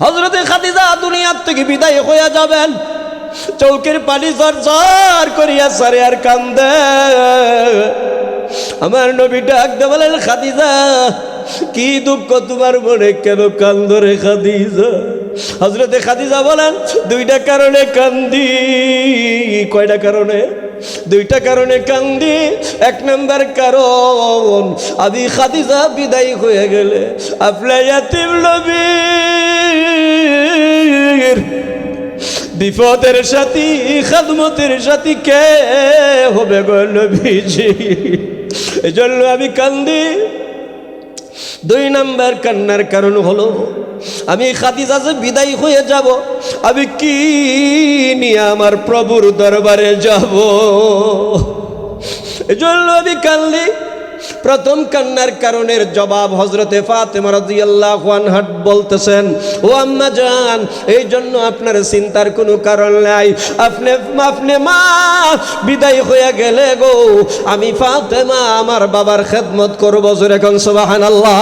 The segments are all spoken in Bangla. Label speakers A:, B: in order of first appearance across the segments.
A: হযরতে খাদিজা দুনিয়ার থেকে বিদায় হয়ে যাবেন, চৌকের পানি ঝরঝর করিয়া সারে আর কান্দে। আমার নবী ডাক দিয়ে বলেন, খাদিজা কি দুঃখ তোমার মনে, কেন কান্দো রে খাদিজা? হযরতে খাদিজা বলেন, দুইটা কারণে কান্দি। কয়টা কারণে? দুইটা কারণে কান্দি। এক নাম্বার কারণ, আমি খাদিজা বিদায় হয়ে গেলে আপনার ইয়াতীম নবীর বিপদের সাথী, খাদমতের সাথী কে হবে গো নবীজি? এজন্য আমি কান্দি। দুই নাম্বার কান্নার কারণ হলো, আমি খাদিজা যে বিদায় হয়ে যাব, আমি কি নিয়ে আমার প্রভুর দরবারে যাব? এজন্য আমি কান্দি। প্রথম কান্নার কারণের জবাব হযরতে ফাতেমা রাদিয়াল্লাহু আনহা বলতেছেন, ও আম্মা জান, এই জন্য আপনার চিন্তার কোনো কারণ নাই। আপনি মা বিদায় হয়ে গেলে গো, আমি ফাতেমা আমার বাবার খেদমত করব। জোরে কোন সুবহানাল্লাহ।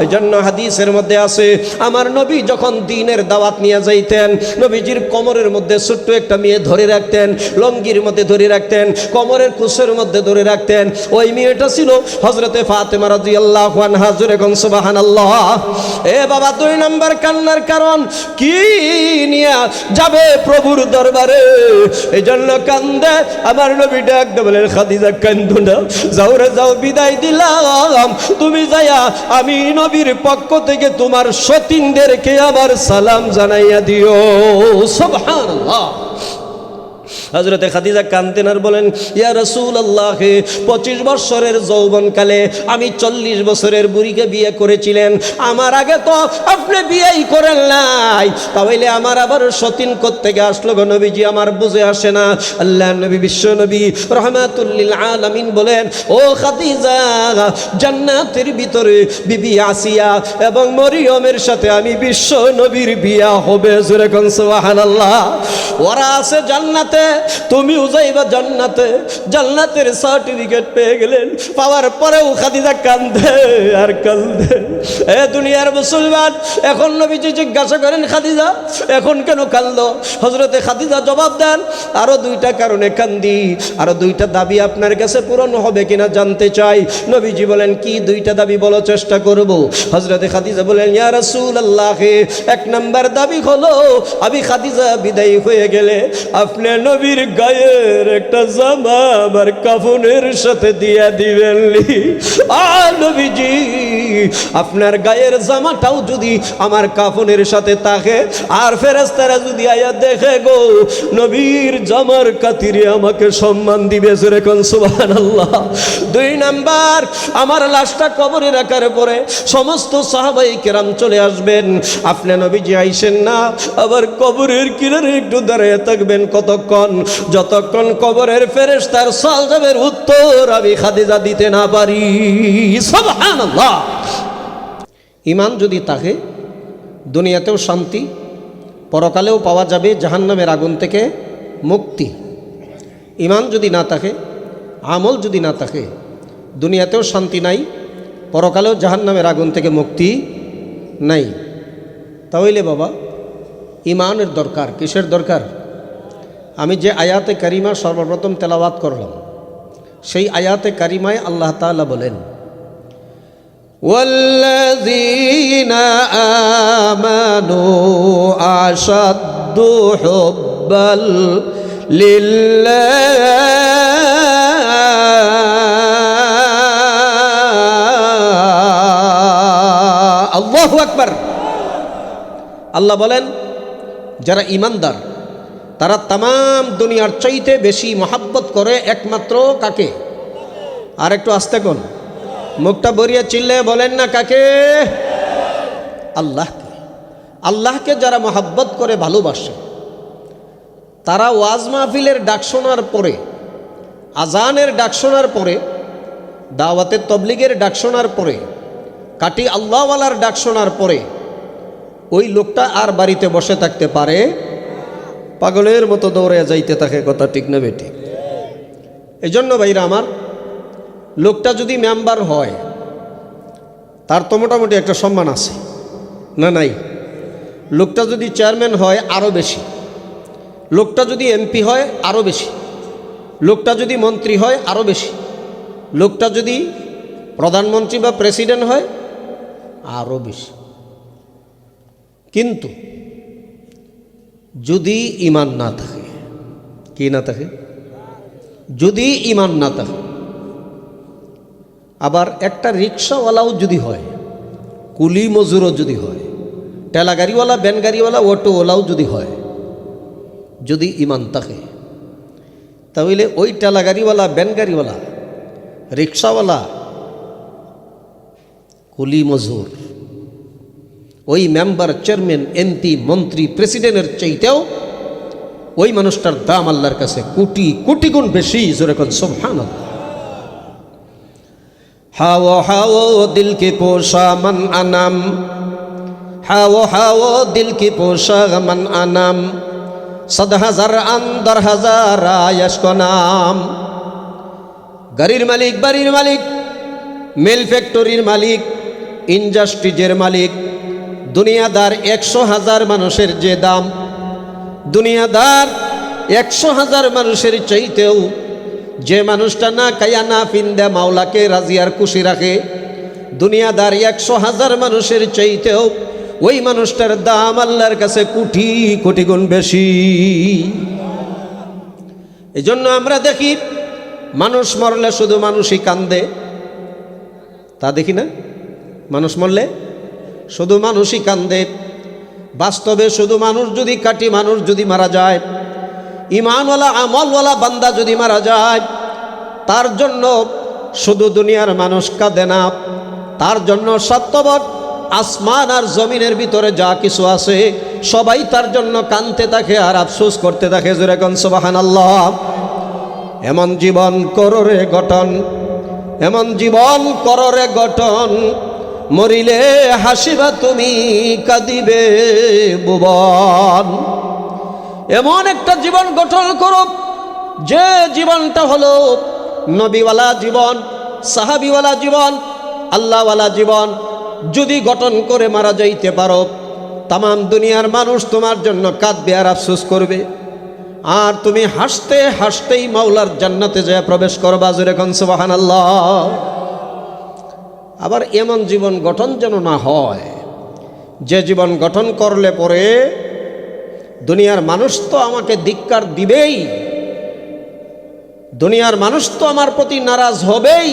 A: এই জন্য হাদিসের মধ্যে আছে, আমার নবী যখন দ্বীনের দাওয়াত নিয়ে যাইতেন, নবীজির কোমরের মধ্যে ছোট্ট একটা মেয়ে ধরে রাখতেন, লঙ্গির মধ্যে ধরে রাখতেন, কোমরের কুশের মধ্যে ধরে রাখতেন। ওই মেয়েটা ছিল হযরতে ফাতেমা রাদিয়াল্লাহু আনহা। জোরে কোন সুবহানাল্লাহ। এ বাবা, দুই নাম্বার কান্নার কারণ, কি নিয়ে যাবে প্রভুর দরবারে? এই জন্য কান্দে। আমার নবী ডাক দিয়ে বলেন, খাদিজা কান্দো না, যাও রে যাও, বিদায় দিলাম। তুমি যাইয়া আমি নবীর পক্ষ থেকে তোমার সতীনদেরকে আবার সালাম জানাইয়া দিও। সুবহানাল্লাহ। হযরতে খাদিজা কাঁদতেন আর বলেন, ইয়া রাসূলুল্লাহ, 25 বছরের যৌবনকালে আমি 40 বছরের বুড়িকে বিয়ে করেছিলেন। আমার আগে তো আপনি বিয়েই করেন নাই, তাহলে আমার আবার সতীন কোত্থেকে আসলো গো নবীজি? আমার বুঝে আসে না। আল্লাহর নবী, বিশ্ব নবী রাহমাতুল লিল আলামিন বলেন, ও খাদিজা, জান্নাতের ভিতরে বিবি আসিয়া এবং মরিয়মের সাথে আমি বিশ্ব নবীর বিয়া হবে। জোরে কোন সুবহানাল্লাহ। ওরা আছে জান্নাতে, তুমিও যাইবা জান্নাতে। জান্নাতের সার্টিফিকেট পেয়ে গেলেন, পাওয়ার পরেও খাদিজা কান্দে আর কান্দে। এ দুনিয়ার মুসলমান, এখন নবীজি জিজ্ঞাসা করেন, খাদিজা এখন কেন কান্দো? হযরতে খাদিজা জবাব দেন, আরো দুইটা কারণে কান্দি, আরো দুইটা দাবি আপনার কাছে পূরণ হবে কিনা জানতে চাই। নবীজি বলেন, কি দুইটা দাবি বলো, চেষ্টা করব। হযরতে খাদিজা বলেন, ইয়া রাসূলুল্লাহ, এক নাম্বার দাবি হলো, আমি খাদিজা বিদায় হয়ে গেলে আপনি নবীর গায়ের একটা জামা আমার কাফনের সাথে দিয়া দিবেন। নবীজি, আপনার গায়ের জামাটাও যদি আমার কাফনের সাথে থাকে, আর ফেরেশতারা যদি আয়া দেখে গো, নবীর জামার খাতিরে আমাকে সম্মান দিবে। জোরে কোন সুবহানাল্লাহ। দুই নাম্বার, আমার লাশটা কবরে রাখার পরে সমস্ত সাহাবায়ে কেরাম চলে আসবেন, আপনি নবীজি আইসেন না, আবার কবরের কিনারে একটু দাঁড়িয়ে থাকবেন। কতক্ষণ? যতক্ষণ কবরের ফেরেশতার সালামের উত্তর আমি খাদিজা দিতে না পারি। সুবহানাল্লাহ। ঈমান যদি থাকে, দুনিয়াতেও শান্তি, পরকালেও পাওয়া যাবে জাহান্নামের আগুন থেকে মুক্তি। ঈমান যদি না থাকে, আমল যদি না থাকে, দুনিয়াতেও শান্তি নাই, পরকালেও জাহান্নামের আগুন থেকে মুক্তি নাই। তাহলে বাবা, ঈমানের দরকার। কিসের দরকার? আমি যে আয়াতে কারিমা সর্বপ্রথম তেলাওয়াত করলাম, সেই আয়াতে কারিমায় আল্লাহ তাআলা বলেন, ওয়াল্লাযীনা আমানু আশাদ্দু হুব্বাল লিল্লাহ আল্লাহু আকবার। আল্লাহ বলেন, যারা ঈমানদার তারা তামাম দুনিয়ার চাইতে বেশি মহাব্বত করে একমাত্র কাকে? আর একটু আস্তে কোন, মুখটা ভরিয়ে চিল্লে বলেন না কাকে? আল্লাহকে। আল্লাহকে যারা মহাব্বত করে, ভালোবাসে, তারা ওয়াজ মাহফিলের ডাক শোনার পরে, আজানের ডাক শোনার পরে, দাওয়াতে তবলিগের ডাক শোনার পরে, কাটি আল্লাহওয়ালার ডাক শোনার পরে ওই লোকটা আর বাড়িতে বসে থাকতে পারে? পাগলের মতো দৌড়ে যাইতে থাকে। কথা ঠিক না বেটি? এই জন্য ভাইরা আমার, লোকটা যদি মেম্বার হয়, তার তো মোটামুটি একটা সম্মান আছে না নাই? লোকটা যদি চেয়ারম্যান হয় আরও বেশি, লোকটা যদি এমপি হয় আরও বেশি, লোকটা যদি মন্ত্রী হয় আরও বেশি, লোকটা যদি প্রধানমন্ত্রী বা প্রেসিডেন্ট হয় আরও বেশি। কিন্তু যদি ইমান না থাকে, কি না থাকে, যদি ইমান না থাকে, আবার একটা রিক্সাওয়ালাও যদি হয়, কুলি মজুরও যদি হয়, ঠেলা গাড়িওয়ালা, ভ্যান গাড়িওয়ালা, অটোওয়ালাও যদি হয়, যদি ইমান থাকে, তাহলে ওই ঠেলা গাড়িওয়ালা, ভ্যান গাড়িওয়ালা, রিক্সাওয়ালা, কুলি মজুর, ওই মেম্বার, চেয়ারম্যান, এমপি, মন্ত্রী, প্রেসিডেন্টের চাইতেও ওই মানুষটার দাম আল্লাহর কাছে কোটি কোটি গুণ বেশি। জোরে কোন সুবহানাল্লাহ। হাও হাও দিল কি পোশা মান আনাম, হাও হাও দিল কি পোশা মান আনাম, সদ হাজার আন্দর হাজার আয়াশক নাম। গাড়ির মালিক, বাড়ির মালিক, মিল ফ্যাক্টরির মালিক, ইন্ডাস্ট্রিজের মালিক, দুনিয়াদার 100,000 মানুষের যে দাম, দুনিয়াদার 100,000 মানুষের চাইতেও যে মানুষটা না কায়া না ফিন্দে মাওলাকে রাজি আর খুশি রাখে, দুনিয়াদার 100,000 মানুষের চাইতেও ওই মানুষটার দাম আল্লাহর কাছে কোটি কোটি গুণ বেশি। এই জন্য আমরা দেখি মানুষ মরলে শুধু মানুষই কান্দে, তা দেখি না? মানুষ মরলে শুধু মানুষই কান্দে। বাস্তবে শুধু মানুষ যদি কাটি মানুষ যদি মারা যায়, ইমানওয়ালা আমলওয়ালা বান্দা যদি মারা যায়, তার জন্য শুধু দুনিয়ার মানুষ কাঁদে না, তার জন্য সত্যবৎ আসমান আর জমিনের ভিতরে যা কিছু আছে সবাই তার জন্য কাঁদতে থাকে আর আফসোস করতে থাকে। জোরে কোন সুবহানাল্লাহ। এমন জীবন কররে গঠন, এমন জীবন কররে গঠন, মরিলে হাসিবা তুমি কাঁদিবে ভুবন। এমন একটা জীবন গঠন করো যে জীবনটা হলো নবীওয়ালা জীবন, সাহাবিওয়ালা জীবন, আল্লাহওয়ালা জীবন। যদি গঠন করে মারা যাইতে পারো, তাম দুনিয়ার মানুষ তোমার জন্য কাঁদবে আর আফসোস করবে, আর তুমি হাসতে হাসতেই মাওলার জান্নাতে যায় প্রবেশ করবা। জোরে কোন সুবহানাল্লাহ। আবার এমন জীবন গঠন যেন না হয় যে জীবন গঠন করলে পরে দুনিয়ার মানুষ তো আমাকে ধিক্কার দিবেই, দুনিয়ার মানুষ তো আমার প্রতি নারাজ হবেই,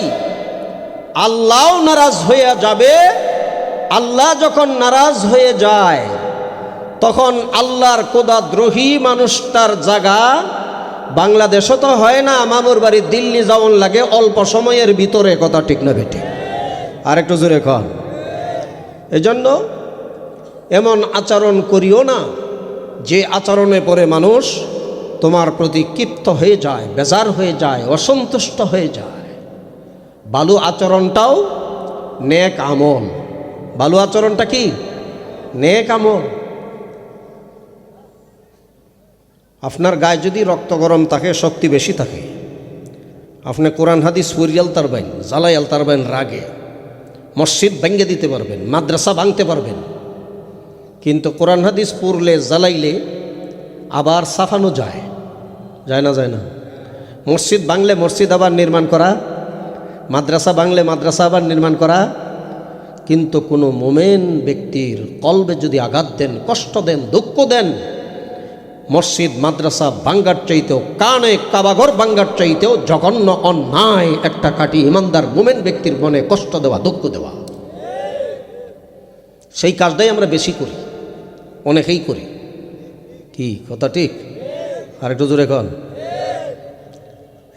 A: আল্লাহও নারাজ হয়ে যাবে। আল্লাহ যখন নারাজ হয়ে যায় তখন আল্লাহর কোদাদ্রোহী মানুষটার জায়গা বাংলাদেশও তো হয় না, মামুর বাড়ি দিল্লি যাওয়ার লাগে অল্প সময়ের ভিতরে। কথা ঠিক না বেটি? আর একটু জোরে কন। এজন্য এমন আচরণ করিও না যে আচরণে পরে মানুষ তোমার প্রতি ক্ষিপ্ত হয়ে যায়, বেজার হয়ে যায়, অসন্তুষ্ট হয়ে যায়। ভালো আচরণটাও নেক আমল। ভালো আচরণটা কি? নেক আমল। আপনার গায়ে যদি রক্ত গরম থাকে, শক্তি বেশি থাকে, আপনি কোরআন হাদিস পড়িয়াল তারবেন, জ্বালাইয়াল তারবেন রাগে, মসজিদ ভেঙে দিতে পারবেন, মাদ্রাসা ভাঙতে পারবেন। কিন্তু কোরআন হাদিস পড়লে জ্বালাইলে আবার সাফানো যায়, যায় না? যায় না? মসজিদ ভাঙলে মসজিদ আবার নির্মাণ করা, মাদ্রাসা ভাঙলে মাদ্রাসা আবার নির্মাণ করা। কিন্তু কোনো মোমেন ব্যক্তির কলবে যদি আঘাত দেন, কষ্ট দেন, দুঃখ দেন, মসজিদ মাদ্রাসা ভাঙ্গার চাইতেও, কানে কাবাঘর ভাঙ্গার চাইতেও জঘন্য অন্যায় একটা কাটি ইমানদার মোমেন ব্যক্তির মনে কষ্ট দেওয়া, দুঃখ দেওয়া। সেই কাজটাই আমরা বেশি করি, অনেকেই করি। কি কথা ঠিক? আর একটু জোরে কন।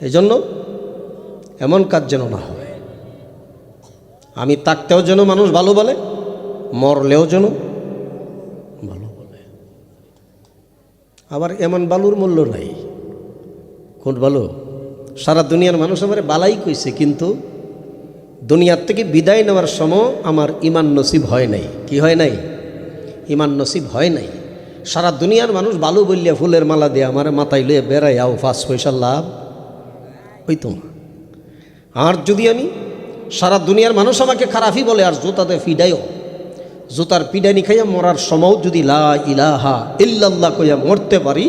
A: এই জন্য এমন কাজ যেন না হয়। আমি থাকতেও যেন মানুষ ভালো বলে, মরলেও যেন ভালো বলে। আবার এমন বালুর মূল্য নাই। কোন ভালো? সারা দুনিয়ার মানুষ আমার বালাই কইছে, কিন্তু দুনিয়ার থেকে বিদায় নেওয়ার সময় আমার ইমান নসিব হয় নাই। কি হয় নাই? ইমান নসিব হয় নাই। সারা দুনিয়ার মানুষ ভালো বললে ফুলের মালা দিয়ে আমার মাথায় লয়ে বেড়াই আও, 5 পয়সা লাভ হইতো না। আর যদি আমি সারা দুনিয়ার মানুষ আমাকে খারাপই বলে আর জুতাতে ফিডাইও, জুতার পিডানি খাইয়া মরার সময় যদি লা ইলাহা ইল্লাল্লাহ কইয়া মরতে পারি,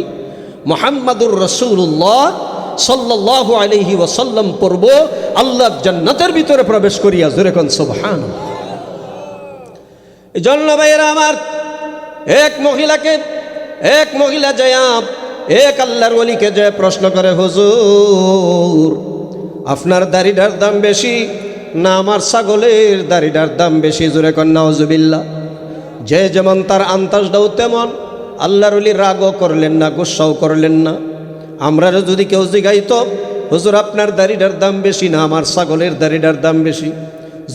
A: মুহাম্মাদুর রাসূলুল্লাহ সাল্লাল্লাহু আলাইহি ওয়াসাল্লাম পড়ব, আল্লাহর জান্নাতের ভিতরে প্রবেশ করিয়া জোরে কোন সুবহানাল্লাহ। এই জন্য ভাইয়েরা আমার, এক মহিলা যায় এক আল্লাহর ওলিকে যে প্রশ্ন করে, হুজুর আপনার দাড়িটার দাম বেশি না আমার ছাগলের দাড়িটার দাম বেশি? জোরে কোন নাউজুবিল্লাহ। যে যেমন তার আন্তাজটাও তেমন। আল্লাহর ওলি রাগও করলেন না, গুসাও করলেন না। আমরা যদি কেউ জিগাইতো, হুজুর আপনার দাড়িটার দাম বেশি না আমার ছাগলের দাড়িটার দাম বেশি,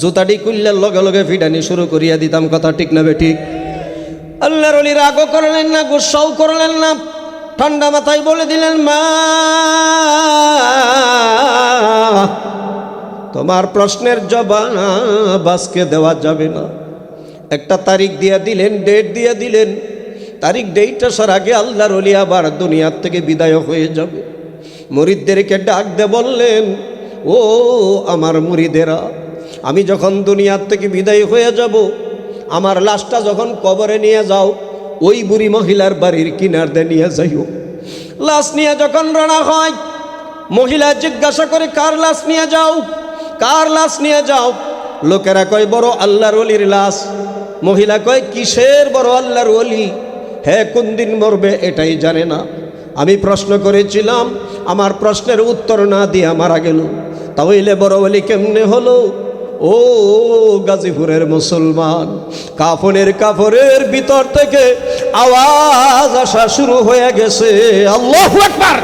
A: জুতাটি কুল্লার লগে লগে ফিডানি শুরু করিয়া দিতাম। কথা ঠিক না বেঠিক? আল্লাহর ওলি রাগও করলেন না, গুসাও করলেন না, ঠান্ডা মাথায় বলে দিলেন, মা তোমার প্রশ্নের জবাব আজকে দেওয়া যাবে না। একটা তারিখ দিয়ে দিলেন, ডেট দিয়ে দিলেন। তারিখ ডেট আসার আগে আল্লাহর ওলি আবার দুনিয়ার থেকে বিদায় হয়ে যাবে। মুরিদদেরকে ডাক দিয়ে বললেন, ও আমার মুরিদেরা, আমি যখন দুনিয়ার থেকে বিদায় হয়ে যাব, আমার লাশটা যখন কবরে নিয়ে যাও, ওই বুড়ি মহিলার বাড়ির কিনার দিয়ে নিয়ে যাইও। লাশ নিয়ে যখন রওনা হয়, মহিলা জিজ্ঞাসা করে, কার লাশ নিয়ে যাও, কার লাশ নিয়ে যাও? লোকেরা কয়, বড় আল্লাহর ওলির লাশ। মহিলা কয়, কিসের বড় আল্লাহর ওলি? হ্যাঁ, কোন দিন মরবে এটাই জানে না। আমি প্রশ্ন করেছিলাম, আমার প্রশ্নের উত্তর না দিয়ে মারা গেল, তাহলে বড় ওলি কেমনে হলো? ও গাজীপুরের মুসলমান, কাফনের ভিতর থেকে আওয়াজ আসা শুরু হয়ে গেছে, আল্লাহু আকবার।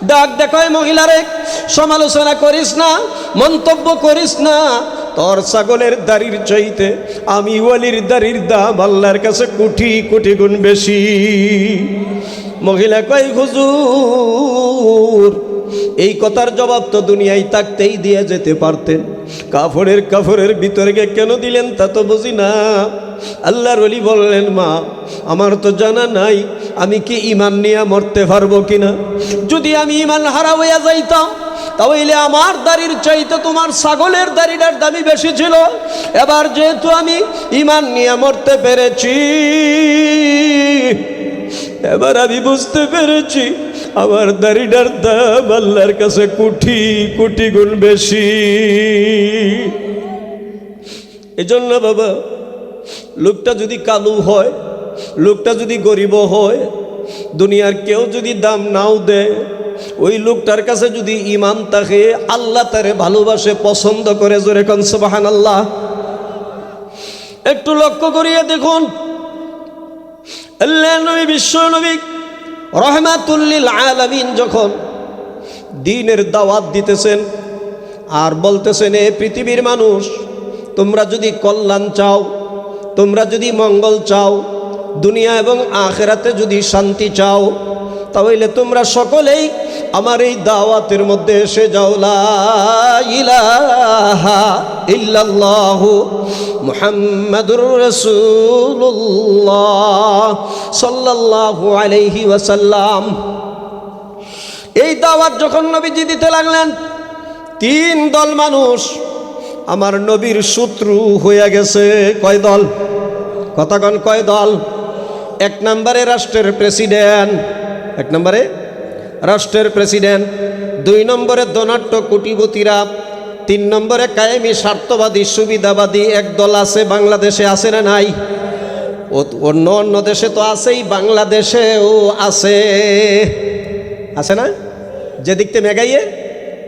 A: ডাক দেখায়, মহিলারে সমালোচনা করিস না, মন্তব্য করিস না। তোর ছাগলের দাড়ির চাইতে আমি ওলির দাড়ির দাম আল্লাহর কাছে কোটি কোটি গুণ বেশি। মহিলা কয়, হুজুর এই কথার জবাব তো দুনিয়ায় থাকতেই দিয়ে যেতে পারতেন, কাফনের ভিতরে কেন দিলেন তা তো বুঝি না। আল্লাহর ওলি বললেন, মা আমার তো জানা নাই আমি কি ঈমান নিয়ে মরতে পারবো কিনা। যদি আমি ঈমান হারা হইয়া যাইতাম, তাহলে আমার দাড়ির চাইতে তোমার ছাগলের দাড়িটার দামি বেশি ছিল। এবার যেহেতু আমি ঈমান নিয়ে মরতে পেরেছি, এবার আমি বুঝতে পেরেছি আমার দাড়িটার দাম আল্লাহর কাছে কোটি কোটি গুণ বেশি। এজন্য বাবা, লোকটা যদি কালু হয়, লোকটা যদি গরিব হয়, দুনিয়ার কেউ যদি দাম নাও দেয়, ওই লোকটার কাছে যদি ঈমান থাকে, আল্লাহ তারে ভালোবাসে, পছন্দ করে। জোরে কোন সুবহানাল্লাহ। একটু লক্ষ্য করিয়ে দেখুন, আল্লাহর নবী, বিশ্ব নবী রাহমাতুল লিল আলামিন যখন দ্বীনের দাওয়াত দিতেছেন আর বলতেছেন, এ পৃথিবীর মানুষ, তোমরা যদি কল্যাণ চাও, তোমরা যদি মঙ্গল চাও, দুনিয়া এবং আখিরাতে যদি শান্তি চাও, তাহলে তোমরা সকলেই আমার এই দাওয়াতের মধ্যে এসে যাও। লা ইলাহা ইল্লাল্লাহু মুহাম্মাদুর রাসূলুল্লাহ সাল্লাল্লাহু আলাইহি ওয়াসাল্লাম। এই দাওয়াত যখন নবীজি দিতে লাগলেন, তিন দল মানুষ আমার নবীর শত্রু হয়ে গেছে। কয় দল? কথা কন, কয় দল? এক নম্বরে রাষ্ট্রের প্রেসিডেন্ট, এক নম্বরে রাষ্ট্রের প্রেসিডেন্ট, দুই নম্বরে ধনাঢ্য কোটিপতিরা, তিন নম্বরে কায়েমি স্বার্থবাদী সুবিধাবাদী এক দল আছে। বাংলাদেশে আছে না নাই? অন্য অন্য দেশে তো আছেই, বাংলাদেশেও আছে, আছে না? যেদিকতে মেগাইয়ে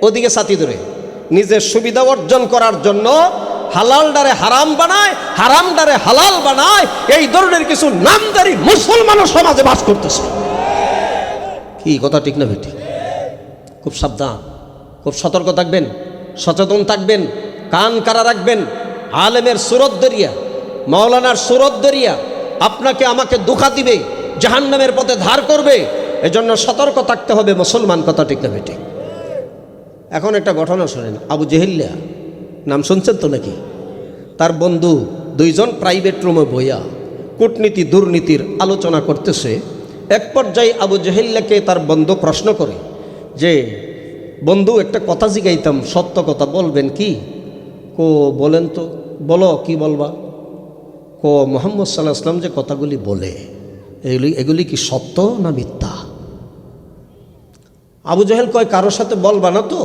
A: ওদিকে ছাতি ধরে নিজের সুবিধা অর্জন করার জন্য হালালডারে হারাম বানায়, হারামডারে হালাল বানায়। এই ধরনের কিছু নামদারি মুসলমানও সমাজে বাস করতেছে। কি কথা ঠিক না বেটি? খুব সাবধান, খুব সতর্ক থাকবেন, সচেতন থাকবেন, কান কারা রাখবেন। আলেমের সুরত দরিয়া, মাওলানার সুরত দরিয়া আপনাকে আমাকে ধোঁকা দিবে, জাহান্নামের পথে ধার করবে। এজন্য সতর্ক থাকতে হবে মুসলমান। কথা ঠিক না বেটি? এখন একটা ঘটনা শোনেন। আবু জেহেল্লা নাম শুনছেন তো নাকি? তার বন্ধু দুইজন প্রাইভেট রুমে বইয়া কূটনীতি দুর্নীতির আলোচনা করতেছে। এক পর্যায়ে আবু জেহেল্লাকে তার বন্ধু প্রশ্ন করে যে, বন্ধু একটা কথা জিগাইতাম, সত্য কথা বলবেন কি? কো বলেন তো। বলো, কি বলবা? মুহাম্মদ সাল্লাল্লাহু আলাইহি ওয়াসাল্লাম যে কথাগুলি বলে এগুলি কি সত্য না মিথ্যা? আবু জাহেল কয় কারোর সাথে বলবা না তো?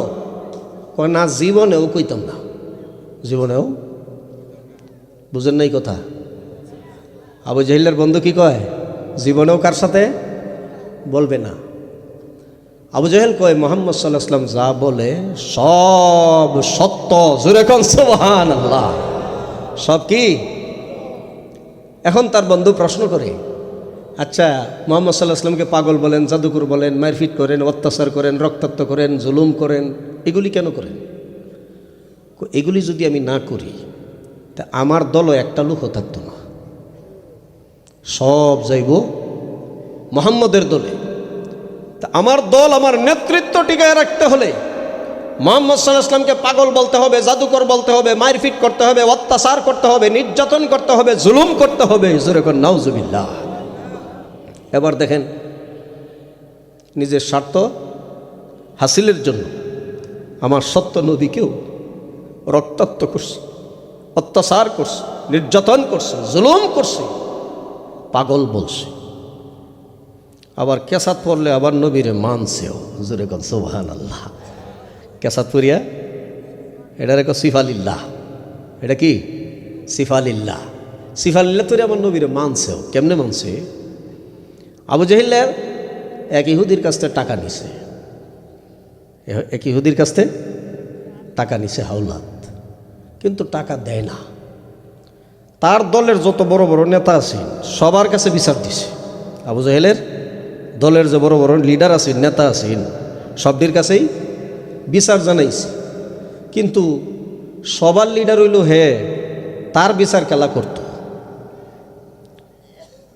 A: কয় না, জীবনেও কইতাম না, জীবনেও। বুঝেন নাই কথা? আবু জাহেলের বন্ধু কি কয়? জীবনেও কার সাথে বলবে না। আবু জাহেল কয় মুহাম্মদ সাল্লাল্লাহু আলাইহি ওয়াসাল্লাম যা বলে সব সত্য। জোরে কোন সুবহানাল্লাহ। সব কি? এখন তার বন্ধু প্রশ্ন করে, আচ্ছা মুহাম্মদ সাল্লাল্লাহু আলাইহি ওয়াসাল্লামকে পাগল বলেন, জাদুকর বলেন, মারপিট করেন, অত্যাচার করেন, রক্তাক্ত করেন, জুলুম করেন, এগুলি কেন করেন? এগুলি যদি আমি না করি তা আমার দলও একটা লোকও থাকতো না, সব যাইব মুহাম্মদের দলে। তা আমার দল, আমার নেতৃত্ব টিকায় রাখতে হলে মুহাম্মদ সাল্লাল্লাহু আলাইহি ওয়াসাল্লামকে পাগল বলতে হবে, জাদুকর বলতে হবে, মারপিট করতে হবে, অত্যাচার করতে হবে, নির্যাতন করতে হবে, জুলুম করতে হবে। জোরে কোন নাউজুবিল্লাহ। এবার দেখেন, নিজের স্বার্থ হাসিলের জন্য আমার সত্য নবীকেও রক্তাক্ত করছে, অত্যাচার করছে, নির্যাতন করছে, জুলুম করছে, পাগল বলছে। আবার কেসাত পড়লে আবার নবীরে মানছেও। জোরে কোন সুবহানাল্লাহ। কেসাত পড়িয়া এটা রেখো সিফালিল্লাহ। এটা কি? সিফালিল্লাহ। সিফালিল্লাহ তোরে আমার নবীরে মানছেও। কেমনে মানছে? আবু জাহেলের এক ইহুদির কাছ থেকে টাকা নিছে, এক ইহুদির কাছ থেকে টাকা নিছে হাওলাত, কিন্তু টাকা দেয় না। তার দলের যত বড় বড় নেতা আছে সবার কাছে বিচার দিছে। আবু জাহেলের দলের যে বড় বড় লিডার আছেন, নেতা আছেন, সবটির কাছেই বিচার জানাইছে, কিন্তু সবার লিডার হইল হে তার বিচার খেলা করত।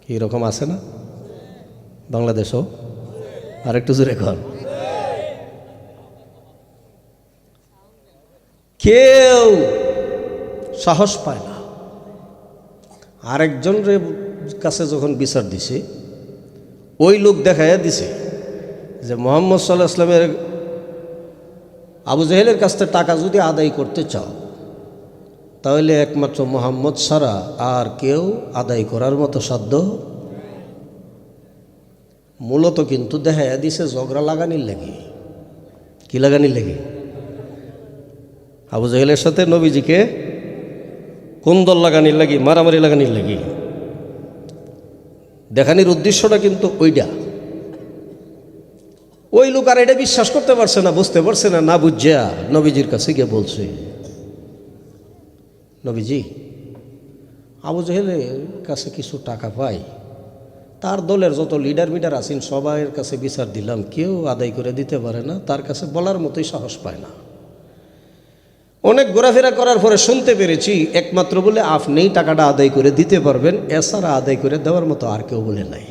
A: কি রকম আছে না বাংলাদেশও? আর একটু জোরে কর। কেউ সাহস পায় না। আরেকজনের কাছে যখন বিচার দিছে, ওই লোক দেখাইয়া দিছে যে মুহাম্মদ সাল্লাল্লাহু আলাইহি ওয়াসাল্লামের আবু জাহেলের কাছ থেকে টাকা যদি আদায় করতে চাও তাহলে একমাত্র মুহাম্মদ ছাড়া আর কেউ আদায় করার মতো সাধ্য। মূলত কিন্তু দেখাইয়া দিছে ঝগড়া লাগানির লাগে। কি লাগানির লাগে? আবু জাহেলের সাথে নবীজিকে কোন্দল লাগানির লাগি, মারামারি লাগানির লাগি। দেখানির উদ্দেশ্যটা কিন্তু ওইটা। ওই লোক আর এটা বিশ্বাস করতে পারছে না, বুঝতে পারছে না, না বুঝিয়া নবীজির কাছে গিয়ে বলছে, নবীজি আবু জাহেলের কাছে কিছু টাকা পাই, তার দলের যত লিডার মিডার আছেন সবার কাছে বিচার দিলাম, কেউ আদায় করে দিতে পারে না, তার কাছে বলার মতোই সাহস পায় না। অনেক ঘোরাফেরা করার পরে শুনতে পেরেছি একমাত্র বলে আপনিই টাকাটা আদায় করে দিতে পারবেন, এছাড়া আদায় করে দেওয়ার মতো আর কেউ বলে নাই।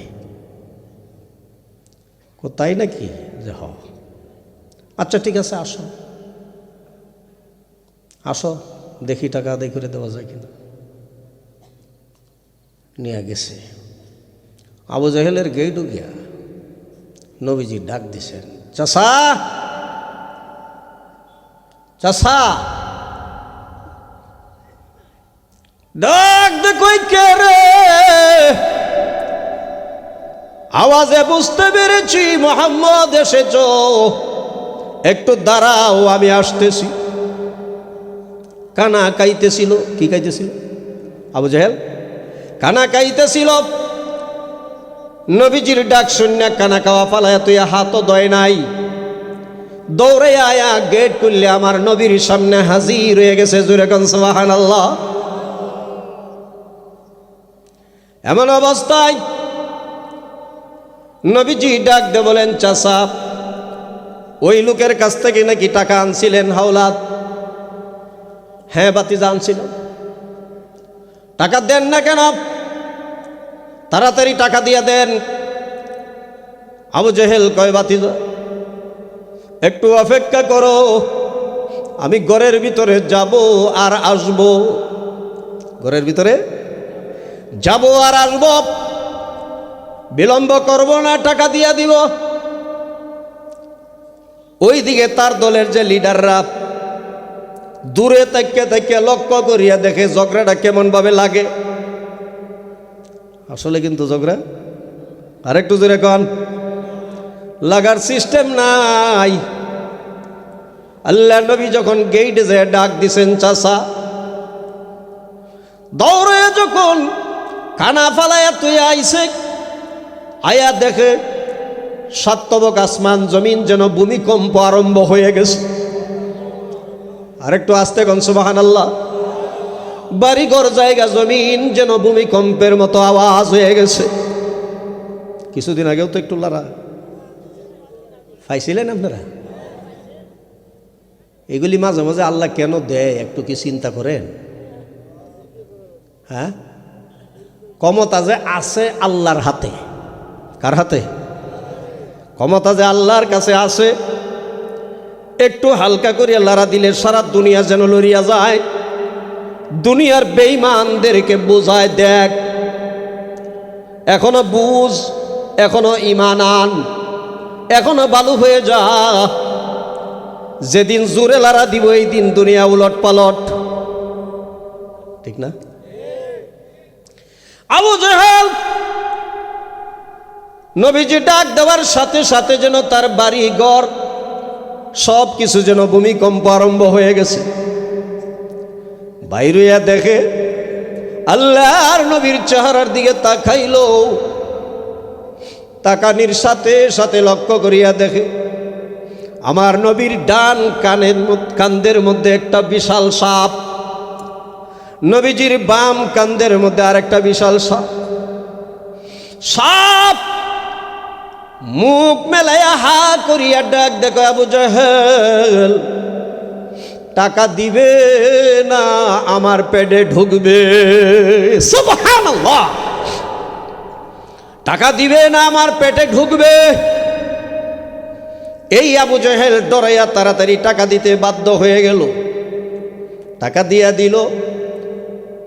A: তাই নাকি? যে হ, আচ্ছা ঠিক আছে, আসো আসো দেখি টাকা আদায় করে দেওয়া যায় কিনা। নিয়ে গেছে। আবু জাহেলের গেইটু গিয়া নবীজি ডাক দিছেন, চাচা চাচা। ডাক দে কই কে রে? আওয়াজে বুঝতে পেরেছি মুহাম্মদ এসেছো, একটু দাঁড়াও আমি আসতেছি। কানা কাইতেছিল। কি কাইতেছিল? আবু জাহেল কানা কাইতেছিল। নবীজির ডাক শূন্য কানা খাওয়া ফালায়া তুই হাতও দয় নাই, দৌড়ে আয়া গেট খুললে আমার নবীর সামনে হাজির হয়ে গেছে। জোরে কোন সুবহানাল্লাহ। এমন অবস্থায় নবীজি ডাক দে বলেন, চাচা ওই লোকের কাছ থেকে নাকি টাকা আনছিলেন হাওলাত? হ্যাঁ বাতিজা আনছিলাম। টাকা দেন না কেন? তাড়াতাড়ি টাকা দিয়ে দেন। আবু জাহেল কয়, বাতিজা একটু অপেক্ষা করো, আমি ঘরের ভিতরে যাব আর আসব, ঘরের ভিতরে যাব আর আসব, বিলম্ব করব না, টাকা দিয়া দিব। ওইদিকে তার দলের যে লিডাররা দূরে থেকে থেকে লক্ষ্য করিয়া দেখে ঝগড়াটা কেমন ভাবে লাগে। আসলে কিন্তু ঝগড়া আরেকটু জোরে কন, লাগার সিস্টেম নাই। আল্লাহ নবী যখন গেইটে যে ডাক দিছেন চাচা, দৌড়ে যখন কানা ফালায়া তুই আইছে, আয়া দেখে সাতবক আসমান জমিন যেন ভূমিকম্প আরম্ভ হয়ে গেছে। আরেকটু আস্তে কোন সুবহানাল্লাহ। বাড়িঘর জায়গা জমিন যেন ভূমিকম্পের মতো আওয়াজ হয়ে গেছে। কিছুদিন আগেও তো একটু লড়া পাইছিলেন আপনারা। এগুলি মাঝে মাঝে আল্লাহ কেন দেয় একটু কি চিন্তা করেন? হ্যাঁ, ক্ষমতা যে আছে আল্লাহর হাতে। কার হাতে? ক্ষমতা যে আল্লাহর কাছে আছে। একটু হালকা করিয়া লড়া দিলে সারা দুনিয়া যেন লড়িয়া যায়। দুনিয়ার বেঈমানদেরকে বোঝায়, দেখ এখনো বুঝ, এখনো ঈমান আন, এখনো বালু হয়ে যা। যেদিন জোরে লড়া দিব এই দিন দুনিয়া উলট পালট। ঠিক না? আবু জেহেল নবীজি ডাক দেওয়ার সাথে সাথে যেন তার বাড়ি ঘর সব কিছু যেন ভূমিকম্প আরম্ভ হয়ে গেছে। বাইরে দেখে আল্লাহর নবীর চেহারার দিকে তাকাইল। তাকানির সাথে সাথে লক্ষ্য করিয়া দেখে আমার নবীর ডান কান্দের মধ্যে একটা বিশাল সাপ, নবীজির বাম কান্দের মধ্যে আর একটা বিশাল সাপ। সাপ মুখ মেলাইয়া হা করিয়া ডাক দেখো, আবু জেহেল টাকা দিবে না আমার পেটে ঢুকবে। সুবহানাল্লাহ। টাকা দিবে না আমার পেটে ঢুকবে। এই আবু জেহেল ডরাইয়া তাড়াতাড়ি টাকা দিতে বাধ্য হয়ে গেল। টাকা দিয়া দিল।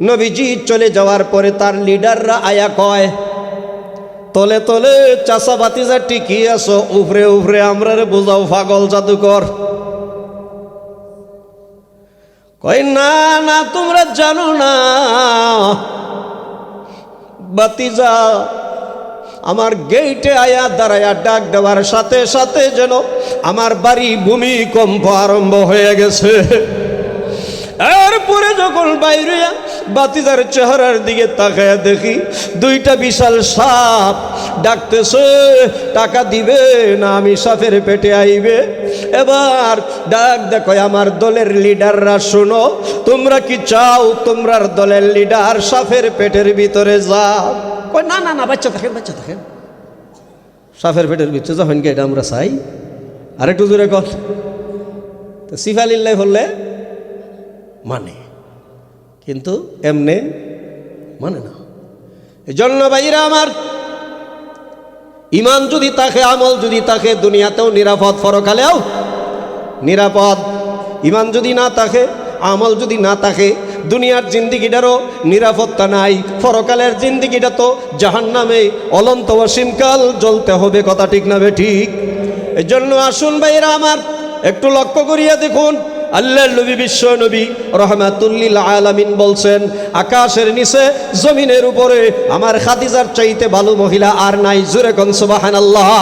A: নবীজি চলে যাওয়ার পরে তার লিডাররা আয়া কয়, তলে তলে চাচা বাতিজা টিকি আছো, উফরে উফরে আমরা রে বোঝাও পাগল জাদুকর। কই না না, তোমরা জানো না বাতিজা আমার গেইটে আয়া দাঁড়ায়া ডাক দেওয়ার সাথে সাথে যেন আমার বাড়ি ভূমিকম্প আরম্ভ হয়ে গেছে। এরপরে যখন বাইরে বাতিজার চেহারার দিকে তাকায়া দেখি দুইটা বিশাল সাপ ডাকতেছে, টাকা দিবে না আমি সাপের পেটে আইবে। এবার ডাক দেখো, আমার দলের লিডাররা শোনো, তোমরা কি চাও তোমরার দলের লিডার সাপের পেটের ভিতরে যাও? কই না না না, বাচ্চা থাকেন, বাচ্চা থাকেন, সাপের পেটের ভিতরে যখন কি এটা আমরা চাই। আরেকটু জোরে কর। তো সিফালিল্লাহ বললে মানে, কিন্তু এমনে মানে না। এই জন্য ভাইরা আমার, ইমান যদি থাকে, আমল যদি থাকে, দুনিয়াতেও নিরাপদ, পরকালেও নিরাপদ। ইমান যদি না থাকে, আমল যদি না থাকে, দুনিয়ার জিন্দিগিটারও নিরাপত্তা নাই। পরকালের জিন্দিগিটা তো জাহান্নামে অনন্ত অসীমকাল জ্বলতে হবে। কথা ঠিক না বে ঠিক? এই জন্য আসুন ভাইরা আমার, একটু লক্ষ্য করিয়া দেখুন, আল্লাহর নবী বিশ্ব নবী রাহমাতুল লিল আলামিন বলছেন, আকাশের নিচে জমিনের উপরে আমার খাদিজার চাইতে ভালো মহিলা আর নাই। জোরে কোন সুবহানাল্লাহ।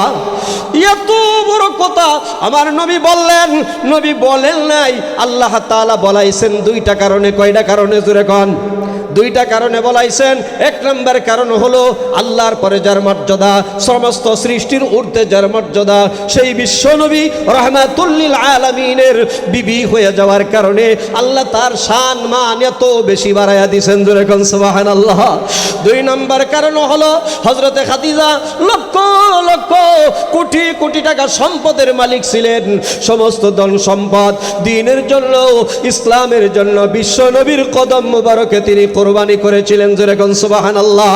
A: এত বড় কথা আমার নবী বললেন, নবী বলেন নাই, আল্লাহ তাআলা বলাইছেন দুইটা কারণে। কয়টা কারণে? জোরে কোন। দুইটা কারণে বলাইছেন। এক নম্বর কারণ হলো আল্লাহর পরে যার মর্যাদা, সমস্ত সৃষ্টির ঊর্ধ্বে যার মর্যাদা, সেই বিশ্বনবী রাহমাতুল লিল আলামিনের বিবি হয়ে যাওয়ার কারণে আল্লাহ তার শান মান এত বেশি বাড়াইয়া দিয়েছেন। জোরে কোন সুবহানাল্লাহ। দুই নম্বর কারণ হলো হযরতে খাদিজা লক্ষ লক্ষ কোটি কোটি টাকা সম্পদের মালিক ছিলেন। সমস্ত ধন সম্পদ দ্বীনের জন্য, ইসলামের জন্য বিশ্বনবীর কদম মুবারকে তিনি কোরবানি করেছিলেন। যেরকম সুবহানাল্লাহ।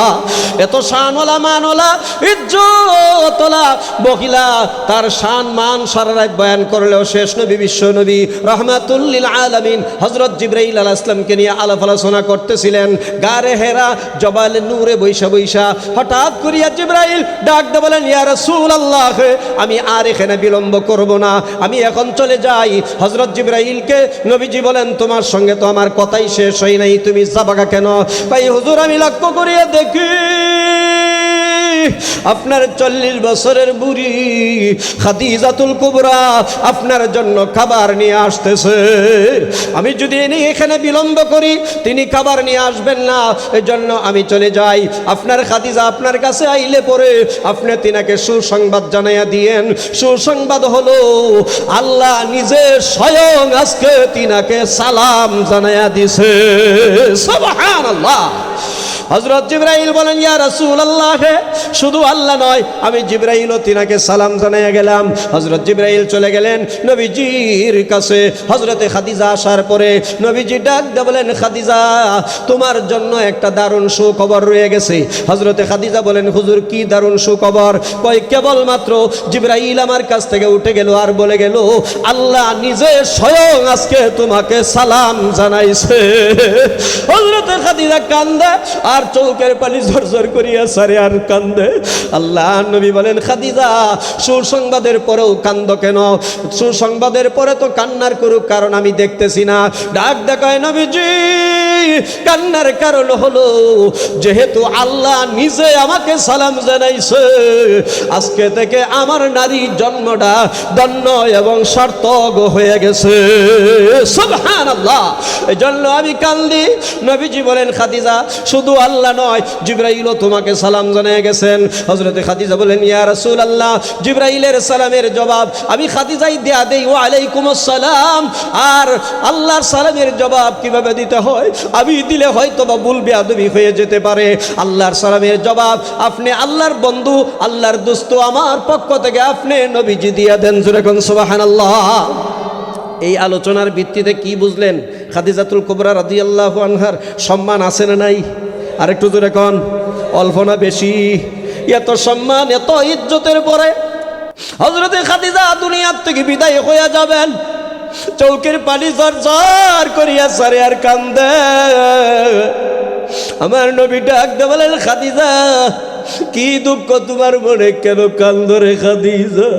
A: এত শানওয়ালা মানওয়ালা ইজ্জতওয়ালা মহিলা, তার শান মান সারা রাত বয়ান করলেও শেষ নবী বিশ্ব নবী রাহমাতুল লিল আলামিন হযরত জিবরাইল আলাইহিস সালামকে নিয়ে আলাপ আলোচনা করতেছিলেন গারে হেরা জবালে নূরে বৈশা বৈশা। হঠাৎ করিয়া জিবরাইল জিবরাইল ডাক দিয়ে বলেন, ইয়া রাসূলুল্লাহ, আমি আর এখানে বিলম্ব করব না, আমি এখন চলে যাই। হযরত জিবরাইলকে নবীজি বলেন, তোমার সঙ্গে তো আমার কথাই শেষ হয় নাই, তুমি যাবাগা কেন? ভাই হুজুর, আমি লক্ষ্য করিয়া দেখি আপনার 40 বছরের বুড়ি খাদিজাতুল কুবরা আপনার জন্য খাবার নিয়ে আসতেছে। আমি যদি এখানে বিলম্ব করি তিনি খাবার নিয়ে আসবেন না, এজন্য আমি চলে যাই। আপনার খাদিজা আপনার কাছে আইলে পরে আপনি তিনাকে সুসংবাদ জানাইয়া দিয়েন। সুসংবাদ হলো আল্লাহ নিজে স্বয়ং আজকে তিনাকে সালাম জানাইয়া দিছে। সুবহানাল্লাহ। হযরত জিবরাইল বলেন, ইয়া রাসূলুল্লাহ, শুধু আল্লাহ নয়, আমি জিবরাইলও তিনাকে সালাম জানাইয়া গেলাম। হযরত জিবরাইল চলে গেলেন নবীজির কাছে। হযরতে খাদিজা আসার পরে নবীজি ডাক দিয়ে বলেন, খাদিজা, তোমার জন্য একটা দারুণ সুখবর রয়ে গেছে। হযরতে খাদিজা বলেন, হুজুর কি দারুণ সুখবর? কয়, কেবলমাত্র জিবরাইল আমার কাছ থেকে উঠে গেল আর বলে গেল, আল্লাহ নিজে স্বয়ং আজকে তোমাকে সালাম জানাইছে। হযরতে খাদিজা কান্দে আর চোখের পানি ঝরঝর করিয়া সারে আর কান্দে। আল্লাহ নবী বলেন, খাদিজা, সুসংবাদের পরেও কান্দ কেন? সুসংবাদের পরে তো কান্নার করুক কারণ আমি দেখতেছি না। ডাক দেখায় নবীজি, কান্নার কারণ হলো যেহেতু আল্লাহ নিজে আমাকে সালাম জানাইছে, আজকে থেকে আমার নারী জন্মটা ধন্য এবং সার্থক হয়ে গেছে। সুবহানাল্লাহ। এজন্য আমি কান্দি। নবীজি বলেন, খাদিজা, শুধু আল্লাহ নয়, জিবরাইলও তোমাকে সালাম জানিয়ে গেছেন। হযরতে খাদিজা বলেন, ইয়া রাসূলুল্লাহ, জিবরাইলের সালামের জবাব আমি খাদিজাই দেয়া দেই, ওয়া আলাইকুমুস সালাম। আর আল্লাহর সালামের জবাব কিভাবে দিতে হয় আমি দিলে হয়তো বা ভুল বেয়াদবি হয়ে যেতে পারে। আল্লাহর সালামের জবাব আপনি আল্লাহর বন্ধু, আল্লাহর দোস্ত, আমার পক্ষ থেকে আপনি নবীজি দিয়া দেন। জোরে কোন সুবহানাল্লাহ। এই আলোচনার ভিত্তিতে কি বুঝলেন? খাদিজাতুল কুবরা রাদিয়াল্লাহু আনহার সম্মান আছে না নাই? আরেকটু জোরে কোন, অল্প না বেশি? এত সম্মান, এত ইজ্জতের পরে হযরতে খাদিজা দুনিয়ার থেকে বিদায় হয়ে যাবেন। চৌকের পানি ঝরঝর করিয়া সারে আর কান্দে। আমার নবী ডাক দিয়ে বলেন, খাদিজা, কি দুঃখ তোমার মনে, কেন কান্দো রে খাদিজা?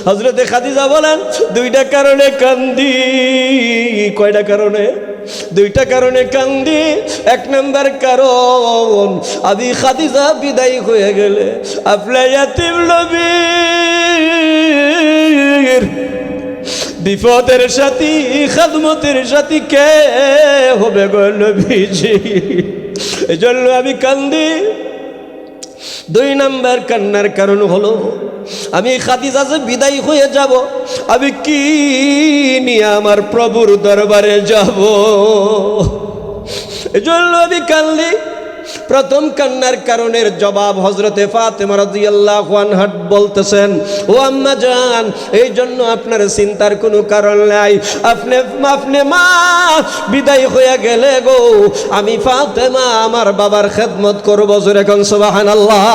A: হযরতে খাদিজা বলেন, দুইটা কারণে কান্দি। কয়টা কারণে? দুইটা কারণে কান্দি। এক নাম্বার কারণ, আমি খাদিজা বিদায় হয়ে গেলে আপনার ইয়াতীম নবীর বিপদের সাথী, খাদমতের সাথী কে হবে গো নবীজি? এজন্য আমি কান্দি। দুই নাম্বার কান্নার কারণ হলো, আমি খাদিজা যে বিদায় হয়ে যাব, আমি কি নিয়ে আমার প্রভুর দরবারে যাব? এজন্য আমি কান্দি। প্রথম কান্নার কারণের জবাব হযরতে ফাতেমা রাদিয়াল্লাহু আনহা বলতেছেন, ও আম্মা জান, এই জন্য আপনার চিন্তার কোনো কারণ নাই। আপনি মা বিদায় হয়ে গেলে গো, আমি ফাতেমা আমার বাবার খেদমত করব। জোরে কোন সুবহানাল্লাহ।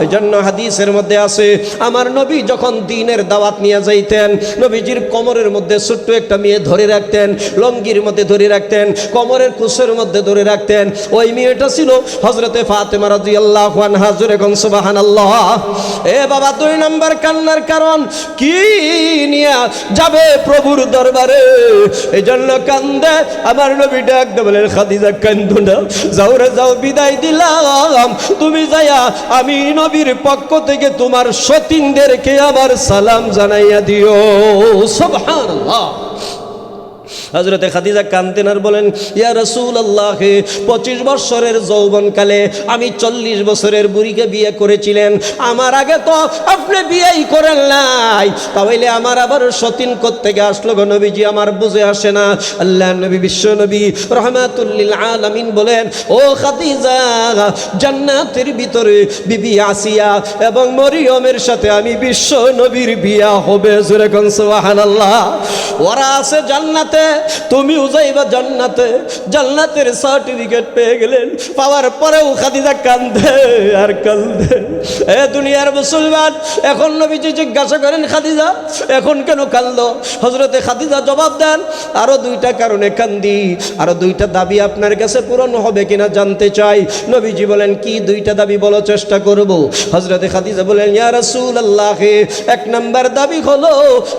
A: এই জন্য হাদিসের মধ্যে আছে, আমার নবী যখন দ্বীনের দাওয়াত নিয়ে যাইতেন, নবীজির কোমরের মধ্যে ছোট্ট একটা মেয়ে ধরে রাখতেন, লঙ্গির মধ্যে ধরে রাখতেন, কোমরের কুশের মধ্যে ধরে রাখতেন। ওই মেয়েটা ছিল হযরতে ফাতেমা রাদিয়াল্লাহু আনহা। জোরে কোন সুবহানাল্লাহ। এ বাবা, দুই নাম্বার কান্নার কারণ, কি নিয়ে যাবে প্রভুর দরবারে? এই জন্য কান্দে। আমার নবী ডাক দিয়ে বলেন, খাদিজা কান্দো না, যাও রে যাও, বিদায় দিলাম। তুমি যাইয়া আমি নবীর পক্ষ থেকে তোমার সতীনদেরকে আবার সালাম জানাইয়া দিও। সুবহানাল্লাহ। হযরতে খাদিজা কাঁদতেন আর বলেন, ইয়া রাসূলুল্লাহ, 25 বছরের যৌবনকালে আমি 40 বছরের বুড়িকে বিয়ে করেছিলেন। আমার আগে তো আপনি বিয়েই করেন নাই, তাহলে আমার আবার সতীন কোত্থেকে আসলো গো নবীজি? আমার বুঝে আসে না। আল্লাহর নবী, বিশ্ব নবী রাহমাতুল লিল আলামিন বলেন, ও খাদিজা, জান্নাতের ভিতরে বিবি আসিয়া এবং মরিয়মের সাথে আমি বিশ্ব নবীর বিয়া হবে। জোরে কোন সুবহানাল্লাহ। ওরা আছে জান্নাতে, তুমিও যাইবা জান্নাতে। জান্নাতের সার্টিফিকেট পেয়ে গেলেন, পাওয়ার পরেও খাদিজা কান্দে আর কান্দে। এ দুনিয়ার মুসলমান, এখন নবীজি জিজ্ঞাসা করেন খাদিজা এখন কেন কান্দো? হযরতে খাদিজা জবাব দেন, আরো দুইটা কারণে কান্দি, আরো দুইটা দাবি আপনার কাছে পূরণ হবে কিনা জানতে চাই। নবীজি বলেন কি দুইটা দাবি বলো, চেষ্টা করব। হযরতে খাদিজা বলেন ইয়া রাসূলুল্লাহ, এক নাম্বার দাবি হলো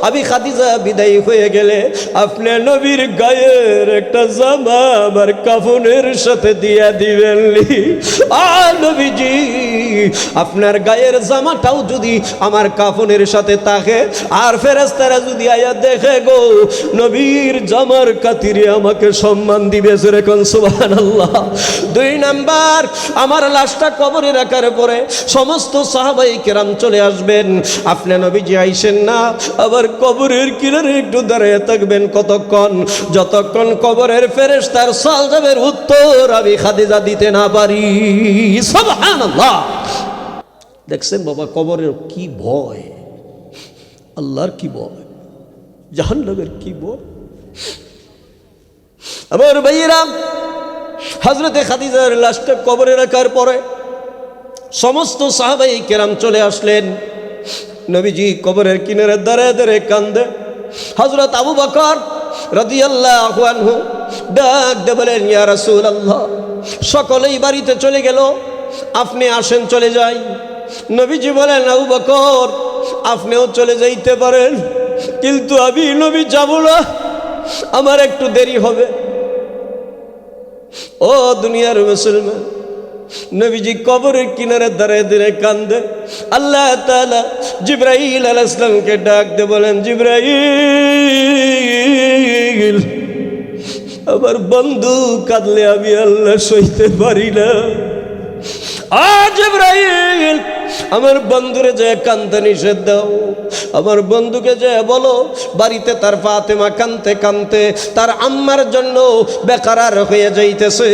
A: আমি খাদিজা বিদায় হয়ে গেলে আপনি নবীর গায়ের একটা জামা আমার কাফনের সাথে দিয়া দিবেন। আর নবীজি আপনার গায়ের জামাটাও যদি আমার কাফনের সাথে থাকে, আর ফেরেশতারা যদি আয়া দেখে গো নবীর জামার খাতিরে আমাকে সম্মান দিবে। যেরকম সুবহানাল্লাহ। দুই নাম্বার, আমার লাশটা কবরে রাখার পরে সমস্ত সাহাবায়ে কেরাম চলে আসবেন, আপনি নবীজি আইসেন না, আবার কবরের কিনারে একটু দাঁড়িয়ে থাকবেন। কতক্ষণ? যতক্ষণ কবরের ফেরেশতার সালামের উত্তর আমি খাদিজা দিতে না পারি। সুবহানাল্লাহ। দেখছেন বাবা, কবরের কি ভয়, আল্লাহর কি ভয়, জাহান্নামের কি ভয়। আমার ভাইয়েরা, হযরতে খাদিজার লাশটা কবরে রাখার পরে সমস্ত সাহাবায়ে কেরাম চলে আসলেন। নবীজি কবরের কিনারে দাঁড়ায় দাঁড়ায় কান্দে। হযরত আবু বকর রাদিয়াল্লাহু আনহু ডাক দিয়ে বলেন ইয়া রাসূলুল্লাহ, সকলেই বাড়িতে চলে গেল, আপনি আসেন চলে যাই। নবীজি বলেন আবু বকর আপনিও চলে যাইতে পারেন, কিন্তু আমি নবী যাব না, আমার একটু দেরি হবে। ও দুনিয়ার মুসলমান, নবীজি কবরের কিনারে দাঁড়িয়ে দাঁড়িয়ে কান্দে। আল্লাহ তাআলা জিবরাইল আলাইহিস সালামকে ডাক দিয়ে বলেন জিবরাইল, আমার বন্ধু কাঁদলে আমি আল্লাহ সইতে পারি না। জিবরাইল, আমার বন্ধুরে যে কান্দতে নিষেধ দাও। আমার বন্ধুকে যে বলো বাড়িতে তার ফাতেমা কানতে কানতে তার আম্মার জন্য বেকারার হয়ে যাইতেছে,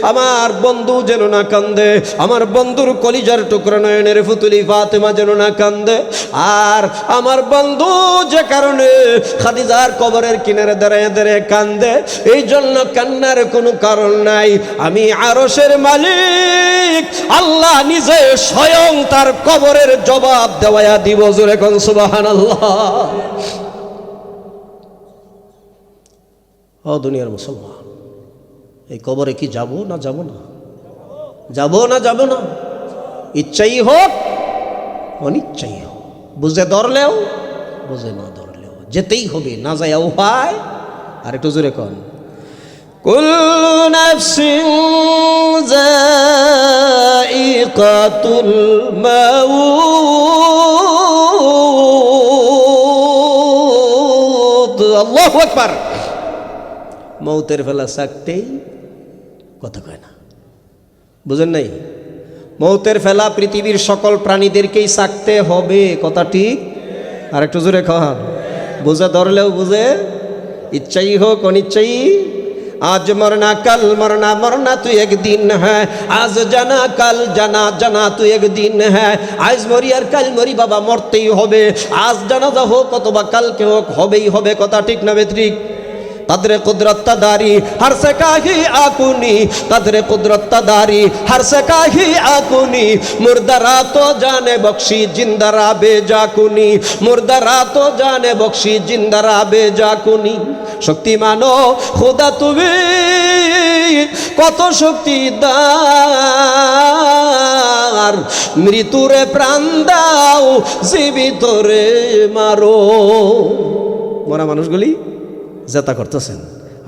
A: আমার বন্ধু যেন না কান্দে, আমার বন্ধুর কলিজার টুকরা নয়নের ফুতুলি ফাতেমা যেন না কান্দে। আর আমার বন্ধু যে কারণে খাদিজার কবরের কিনারে দাঁড়িয়ে দাঁড়িয়ে কান্দে, এই জন্য কান্নার কোনো কারণ নাই। আমি আরশের মালিক আল্লাহ নিজে স্বয়ং তার কবরের জবাব দেওয়া দিব। জোরে কোন সুবহানাল্লাহ। ও দুনিয়ার মুসলমান, এই কবরে কি যাব না যাব না? যাব না যাব না? ইচ্ছাই হোক অনিচ্ছাই হোক, বুঝে ধরলেও বুঝে না ধরলেও যেতেই হবে, না যায় উপায়। আর একটু জোরে কোন কুল্লু নাফসিন যায়িকাতুল মাউত। আল্লাহু আকবার। মৌতের ফেলা চাকতেই কথা কয় না, বুঝেন নাই? মৌতের ফেলা পৃথিবীর সকল প্রাণীদেরকেই চাকতে হবে, কথা ঠিক? আর একটু জোরে খান, বুঝে ধরলেও বুঝে, ইচ্ছাই হোক অনিচ্ছাই। आज मरना कल मरना मरना तो एक दिन है, आज जाना कल जाना जाना तो एक दिन है। आज मरी और कल मरी बाबा मरते ही होबे, आज জানাজা হোক অথবা কালকে হোক হবেই হবে, কথা ঠিক না বেঠিক? कदरे कुदरत तदारी हर से काही आकुनी, कदरे कुदरत तदारी हर से काही आकुनी। मुर्दरा तो जाने बख्शी जिंदरा बेजाकुनी, मुर्दरा तो जाने बख्शी जिंदरा बेजाकुनी। शक्तिमानो खुदा তুমি কত শক্তিদার, মৃত্যুরে প্রাণ দাও জীবিতরে মারো। মরা মানুষগুলি জেতা করতেছেন,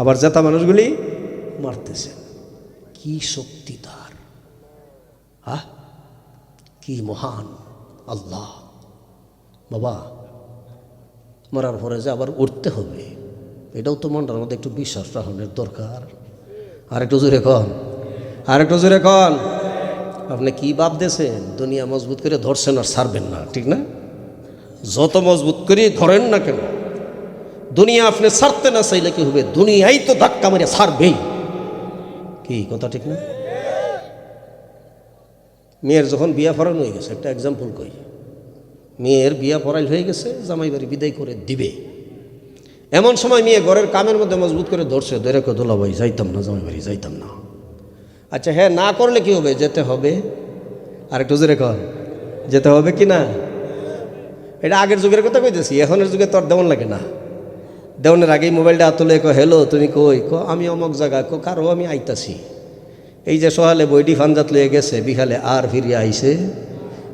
A: আবার জেতা মানুষগুলি মারতেছেন। কি শক্তি তার, কি মহান আল্লাহ। বাবা মরার পরে যে আবার উঠতে হবে, এটাও তো মনটার মধ্যে একটু বিশ্বাস রাখনের দরকার। আর একটু জোরে কন, আর একটু জোরে কন। আপনি কি ভাবতেছেন দুনিয়া মজবুত করে ধরছেন আর ছাড়বেন না, ঠিক না? যত মজবুত করে ধরেন না কেন, দুনিয়া আপনি ছাড়তে না চাইলে কি হবে? দুনিয়াই তো ধাক্কা মারিয়া ছাড়বেই। কি কথা ঠিক না? মেয়ের যখন বিয়া পড়ানো হয়ে গেছে, একটা এক্সাম্পল কই, মেয়ের বিয়া পড়াই হয়ে গেছে, জামাই বাড়ি বিদায় করে দিবে। এমন সময় মেয়ে ঘরের কামের মধ্যে মজবুত করে ধরছে, ধরে কো দুলা ভাই যাইতাম না, জামাই বাড়ি যাইতাম না। আচ্ছা হ্যাঁ, না করলে কি হবে? যেতে হবে। আর একটু জোরে কর, যেতে হবে কি না? এটা আগের যুগের কথা কইতেছি, এখনের যুগে তো আর দেওয়ান লাগে না। দেওয়ানের আগেই মোবাইলটা তুলে কো হ্যালো তুমি কই? কো আমি অমুক জায়গা। কো কারো আমি আইতাছি। এই যে সহালে বইটি ফানজাত লয়ে গেছে, বিকালে আর ফিরিয়ে আইছে,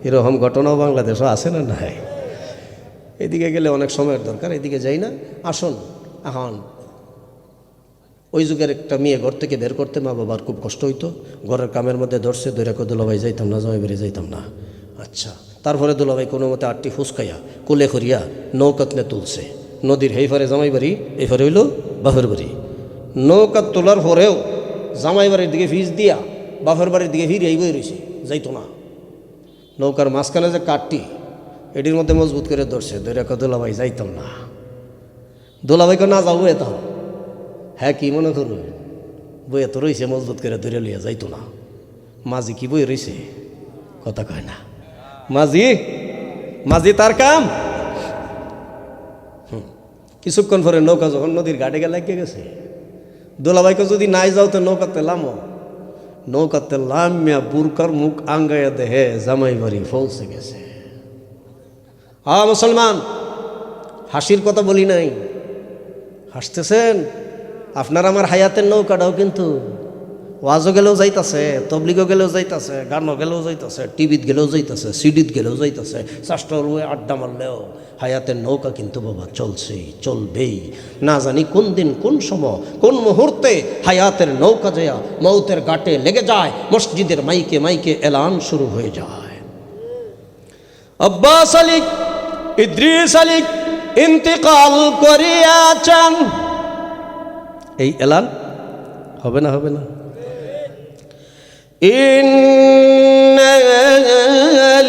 A: এরকম ঘটনাও বাংলাদেশও আছে না? নাই। এদিকে গেলে অনেক সময়ের দরকার, এদিকে যাই না। আসুন, এখন ওই যুগের একটা মেয়ে ঘর থেকে বের করতে মা বাবার খুব কষ্ট হইতো। ঘরের কামের মধ্যে ধরছে, ধরে কো দুলাভাই যাইতাম না, জামাই বাড়ি যাইতাম না। আচ্ছা, তারপরে দুলাভাই কোনো মতে আটটি ফুসকাইয়া কুলে করিয়া নৌকাতনে তুলছে। নদীর এই ফারে জামাই বাড়ি, এই ফারে হইল বাপের বাড়ি। নৌকা তোলার পরেও জামাই বাড়ির দিকে ফিস দিয়া বাপের বাড়ির দিকে ফিরে বই রয়েছে, যাইতো না। নৌকার মাঝখানে যে কাঠটি, এটির মধ্যে মজবুত করে ধরছে, ধরে কো দুলাভাই যাইতাম না। দুলাভাইকে না যাবো এতাম। হ্যাঁ, কি মনে করো? বইয়ে তো রয়েছে মজবুত করে ধরে লিয়া যাইতো না। মাঝি কি বই রয়েছে? কথা কয় না। মাঝি মাঝি তার কাম। কিছুক্ষণ পরে নৌকা যখন নদীর ঘাটে লাগিয়ে গেছে, দোলাভাইকে যদি নাই যাও তো নৌকাতে লামো। নৌকাতে লামিয়া বুরকার মুখ আঙ্গাইয়া দেহে জামাই বাড়ি পৌঁছে গেছে। মুসলমান, হাসির কথা বলি নাই, হাসতেছেন। আপনার আমার হায়াতের নৌকাটাও কিন্তু ওয়াজও গেলেও যাইতাছে, তবলিগও গেলেও যাইতাছে, গানও গেলেও যাইতাছে, টিভিত গেলেও যাইতাছে, সিডিত গেলেও যাইতাছে, চাষটার আড্ডা মারলেও হায়াতের নৌকা কিন্তু বাবা চলছেই, চলবেই। না জানি কোন দিন, কোন সময়, কোন মুহূর্তে হায়াতের নৌকা যায় মৌতের ঘাটে লেগে যায়, মসজিদের মাইকে মাইকে এলান শুরু হয়ে যায়। আব্বাস আলী ইদ্রিস আলী ইন্তেকাল করিয়াছেন। এই এলান হবে না? হবে না? ইন্না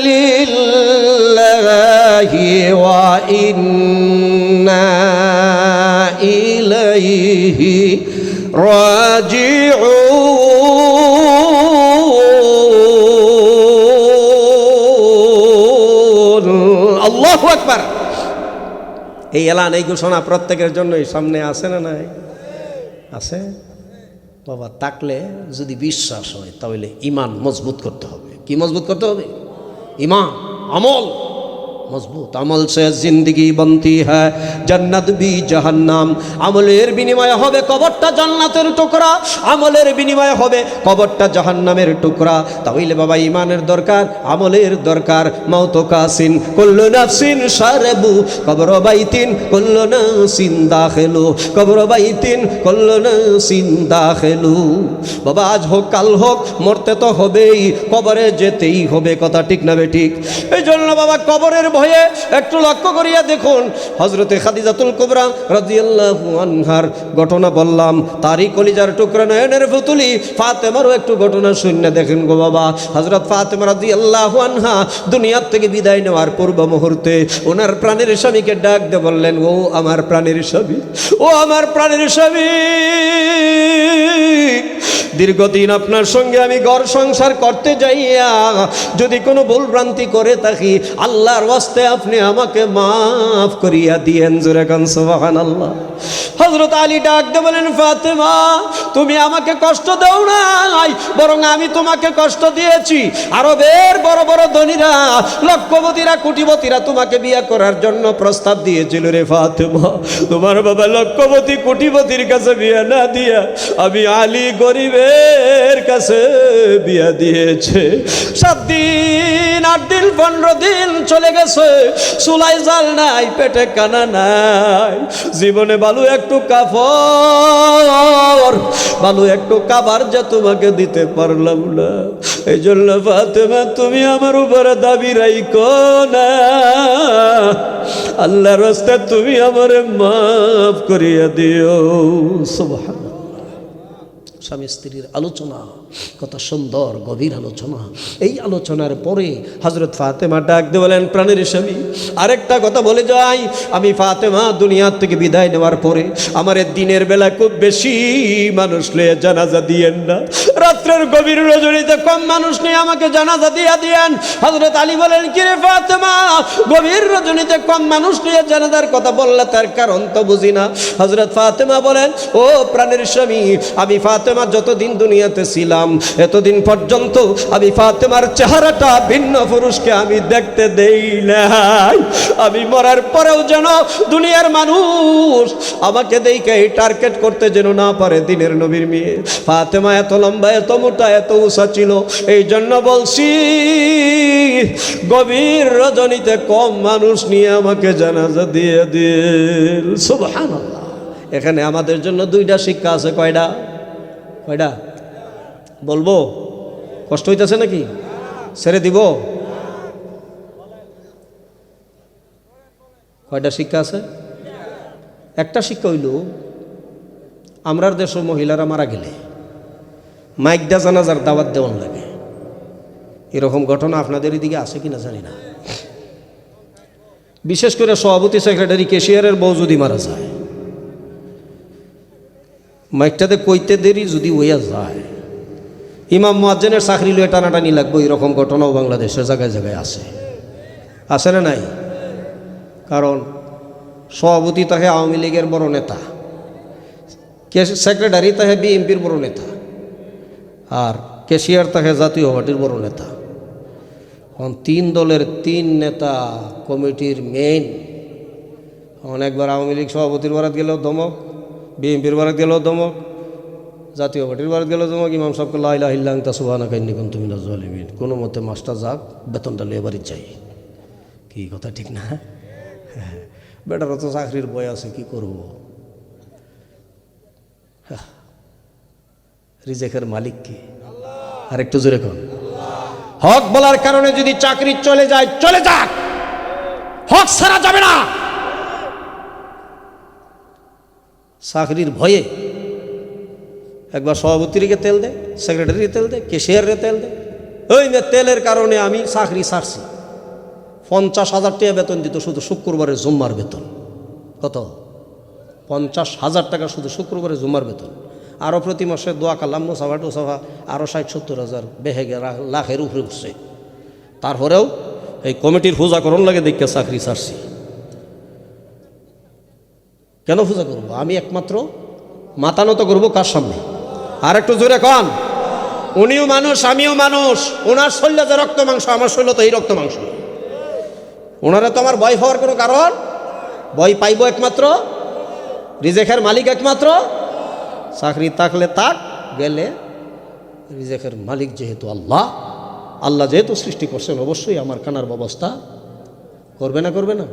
A: লিল্লাহি ওয়া ইন্না ইলাইহি রাজিউন। আল্লাহু আকবার। এই এলান, এই ঘোষণা প্রত্যেকের জন্যই সামনে আছে না নাই? আছে বাবা। তাকলে যদি বিশ্বাস হয় তাহলে ইমান মজবুত করতে হবে। কি মজবুত করতে হবে? ইমান, আমল মজবুত। আমল সে জিন্দগি বনতি হ্যায়, জান্নাত বি জাহান্নাম। আমলের বিনিময়ে হবে কবরটা জান্নাতের টুকরা, আমলের বিনিময়ে হবে কবরটা জাহান্নামের টুকরা। তাহলে বাবা ইমানের দরকার, আমলের দরকার। মাউত কাসিন কুল্লু নাফসিন শারবু কবর বাইতিন কুল্লু নাসিন দাখিলু, কবর বাইতিন কুল্লু নাসিন দাখিলু। বাবা আজ হোক কাল হোক মরতে তো হবেই, কবরে যেতেই হবে। কথা ঠিক না বেঠিক? এই জন্য বাবা কবরের ভয়ে একটু লক্ষ্য করিয়া দেখুন, হযরতে খাদিজাতুল কুবরা রাদিয়াল্লাহু আনহার ঘটনা বললাম, তারই কলিজার টুকরা নয়নের পুতুলি ফাতেমারও একটু ঘটনা শুনে দেখেন গো বাবা। হযরত ফাতেমা রাদিয়াল্লাহু আনহা দুনিয়ার থেকে বিদায় নেওয়ার পূর্ব মুহূর্তে ওনার প্রাণের স্বামীকে ডাক দিয়ে বললেন, ও আমার প্রাণের স্বামী, ও আমার প্রাণের স্বামী, দীর্ঘদিন আপনার সঙ্গে আমি ঘর সংসার করতে যাইয়া যদি কোনো ভুল ভ্রান্তি করে থাকি, আল্লাহর ওয়াস্তে আপনি আমাকে মাফ করিয়া দিয়েন। জোরে কান সুবহানাল্লাহ। হযরত আলী ডাক দিয়ে বলেন, ফাতেমা তুমি আমাকে কষ্ট দাও নাই, বরং আমি তোমাকে কষ্ট দিয়েছি। আরবের বড় বড় ধনীরা, লক্ষপতিরা, কোটিপতিরা তোমাকে বিয়ে করার জন্য প্রস্তাব দিয়েছিল রে ফাতেমা। তোমার বাবা লক্ষপতি কোটিপতির কাছে বিয়ে না দিয়া আমি আলী গরিবের কাছে বিয়ে দিয়েছে। 7 দিন 8 দিন 15 দিন চলে গেছে, চুলাই জাল নাই, পেটে কানা নাই, জীবনে বালু একটু কাপড়, বালু একটু কাবার যা তোমাকে দিতে পারলাম না। এই জন্য ফাতেমা তুমি আমার উপরে দাবি রাইখো না, আল্লাহর রাস্তায় তুমি আমারে মাফ করিয়া দিও। সুবহানাল্লাহ। স্বামী স্ত্রীর আলোচনা কত সুন্দর গভীর আলোচনা। এই আলোচনার পরে হযরত ফাতেমা ডাক দিয়ে বলেন, প্রাণের স্বামী আরেকটা কথা বলে যাই, আমি ফাতেমা দুনিয়ার থেকে বিদায় নেওয়ার পরে আমার দিনের বেলা খুব বেশি মানুষ নিয়ে জানাজা দিয়েন না, রাত্রের গভীর রজনীতে কম মানুষ নিয়ে আমাকে জানাজা দিয়ে দিয়েন। হযরত আলী বলেন, কিরে ফাতেমা, গভীর রজনীতে কম মানুষ নিয়ে জানাজার কথা বললে তার কারণ তো বুঝি না। হযরত ফাতেমা বলেন, ও প্রাণের স্বামী, আমি ফাতেমা যতদিন দুনিয়াতে ছিলাম এতদিন পর্যন্ত আমি ফাতেমার চেহারাটা ভিন্ন পুরুষকে আমি দেখতে দেই নাই। আমি মরার পরেও যেন দুনিয়ার মানুষ আমাকে দেখে টার্গেট করতে যেন না পারে দিনের নবীর মেয়ে। ফাতেমা এত লম্বা, এত মোটা, এত উঁচা ছিল, এই জন্য বলছি গভীর রজনীতে কম মানুষ নিয়ে আমাকে জানাজা দিয়ে দিল। সুবহানাল্লাহ। এখানে আমাদের জন্য দুইটা শিক্ষা আছে। কয়টা? কয়টা বলবো? কষ্ট হইতেছে নাকি? ছেড়ে দিব? কয়টা শিক্ষা আছে? একটা শিক্ষা হইল, আমরার দেশের মহিলারা মারা গেলে মাইকদা জানাজার দাওয়াত দেওয়ান লাগে। এরকম ঘটনা আপনাদের এদিকে আছে কিনা জানি না। বিশেষ করে সভাপতি, সেক্রেটারি, ক্যাশিয়ারের বউ যদি মারা যায়, মাইকটাতে কইতে দেরি যদি হইয়া যায়, ইমাম মুয়াজ্জিনের চাকরি লয়ে টানাটানি লাগবে। এরকম ঘটনাও বাংলাদেশের জায়গায় জায়গায় আছে। আছে না নাই? কারণ সভাপতি তাহে আওয়ামী লীগের বড় নেতা, সেক্রেটারি তাহে বিএনপির বড় নেতা, আর ক্যাশিয়ার তাহে জাতীয় পার্টির বড় নেতা। এখন তিন দলের তিন নেতা কমিটির মেইন। অনেকবার আওয়ামী লীগ সভাপতির বারাত গেলেও ধমক, বিএনপির বারাত গেলেও ধমক, জাতীয় পার্টির বারাত গেলেও ধমক। ইমাম সাহেবকে লা ইলাহা ইল্লা আনতা সুবহানাকা ইন্নী কুনতু মিনাজ জালিমিন। কোনো মতে মাস্টার যাক, বেতনটা লিয়ে বাড়ি চাই। কি কথা ঠিক না? বেটারও তো চাকরির বয় আছে, কি করব? রিজেকের মালিক কি? আর একটু জোরে কর। হক বলার কারণে যদি চাকরি চলে যায়, চলে যাক, হক ছাড়া যাবে না। চাকরির ভয়ে একবার সভাপতিকে তেল দে, সেক্রেটারি তেল দে, ক্যাশিয়ারে তেল দে। ওই তেলের কারণে আমি চাকরি ছাড়ছি। 50,000 টাকা বেতন দিত শুধু শুক্রবারের জুম্মার বেতন। কত? 50,000 টাকা শুধু শুক্রবারের জুম্মার বেতন। আরও প্রতি মাসে দোয়া কালাম, মোসাফা টোসাফা আরও 60-70 বেহেগে লাখের উপরে উঠছে। তারপরেও এই কমিটির পূজা করণ লাগে দেখে চাকরি ছাড়ছি। কেন পূজা করব? আমি একমাত্র মাথা নত করবো কার সামনে? আর একটু জোরে কন। উনিও মানুষ, আমিও মানুষ। ওনার শরীরে যে রক্ত মাংস, আমার শরীরে তো এই রক্ত মাংস। ওনারা তো আমার ভয় পাওয়ার কোনো কারণ? ভয় পাইব একমাত্র রিজেকের মালিক, একমাত্র। চাকরি থাকলে তাক, গেলে রিজেকের মালিক যেহেতু আল্লাহ, আল্লাহ যেহেতু সৃষ্টি করছেন, অবশ্যই আমার কানার ব্যবস্থা করবে না? করবে না?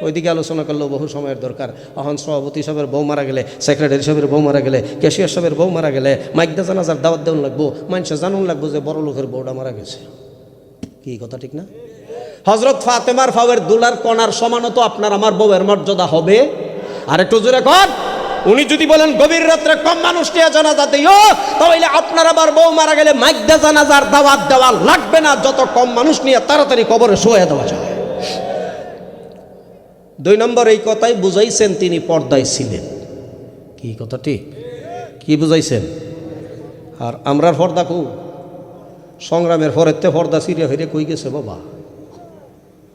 A: ওইদিকে আলোচনা করলেও বহু সময়ের দরকার। এখন সভাপতি সাহেবের বউ মারা গেলে, সেক্রেটারি সাহেবের বউ মারা গেলে, ক্যাশিয়ার সাহেবের বউ মারা গেলে মাইকদা জানাজার দাওয়াত দেওয়ান লাগবো। মানুষে জানুন লাগবো যে বড় লোকের বউটা মারা গেছে। কি কথা ঠিক না? হযরত ফাতেমার ফাওয়ের দুলার কণার সমান তো আপনার আমার বউয়ের মর্যাদা হবে। আর একটু জোরে কর। উনি যদি বলেন গভীর রাত্রে কম মানুষ নিয়ে জানাজা দিও, তাহলে আপনার আবার বউ মারা গেলে মাইকদা জানাজার দাওয়াত দেওয়া লাগবে না। যত কম মানুষ নিয়ে তাড়াতাড়ি কবরে শোয়া দেওয়া যায়। 2 নম্বর, এই কথাই বুঝাইছেন তিনি পর্দায় ছিলেন। কি কথা ঠিক? কি বুঝাইছেন? আর আমরার পর্দা কু সংগ্রামের পরেতে পর্দা সিরিয়া ফিরে কই গেছে বাবা।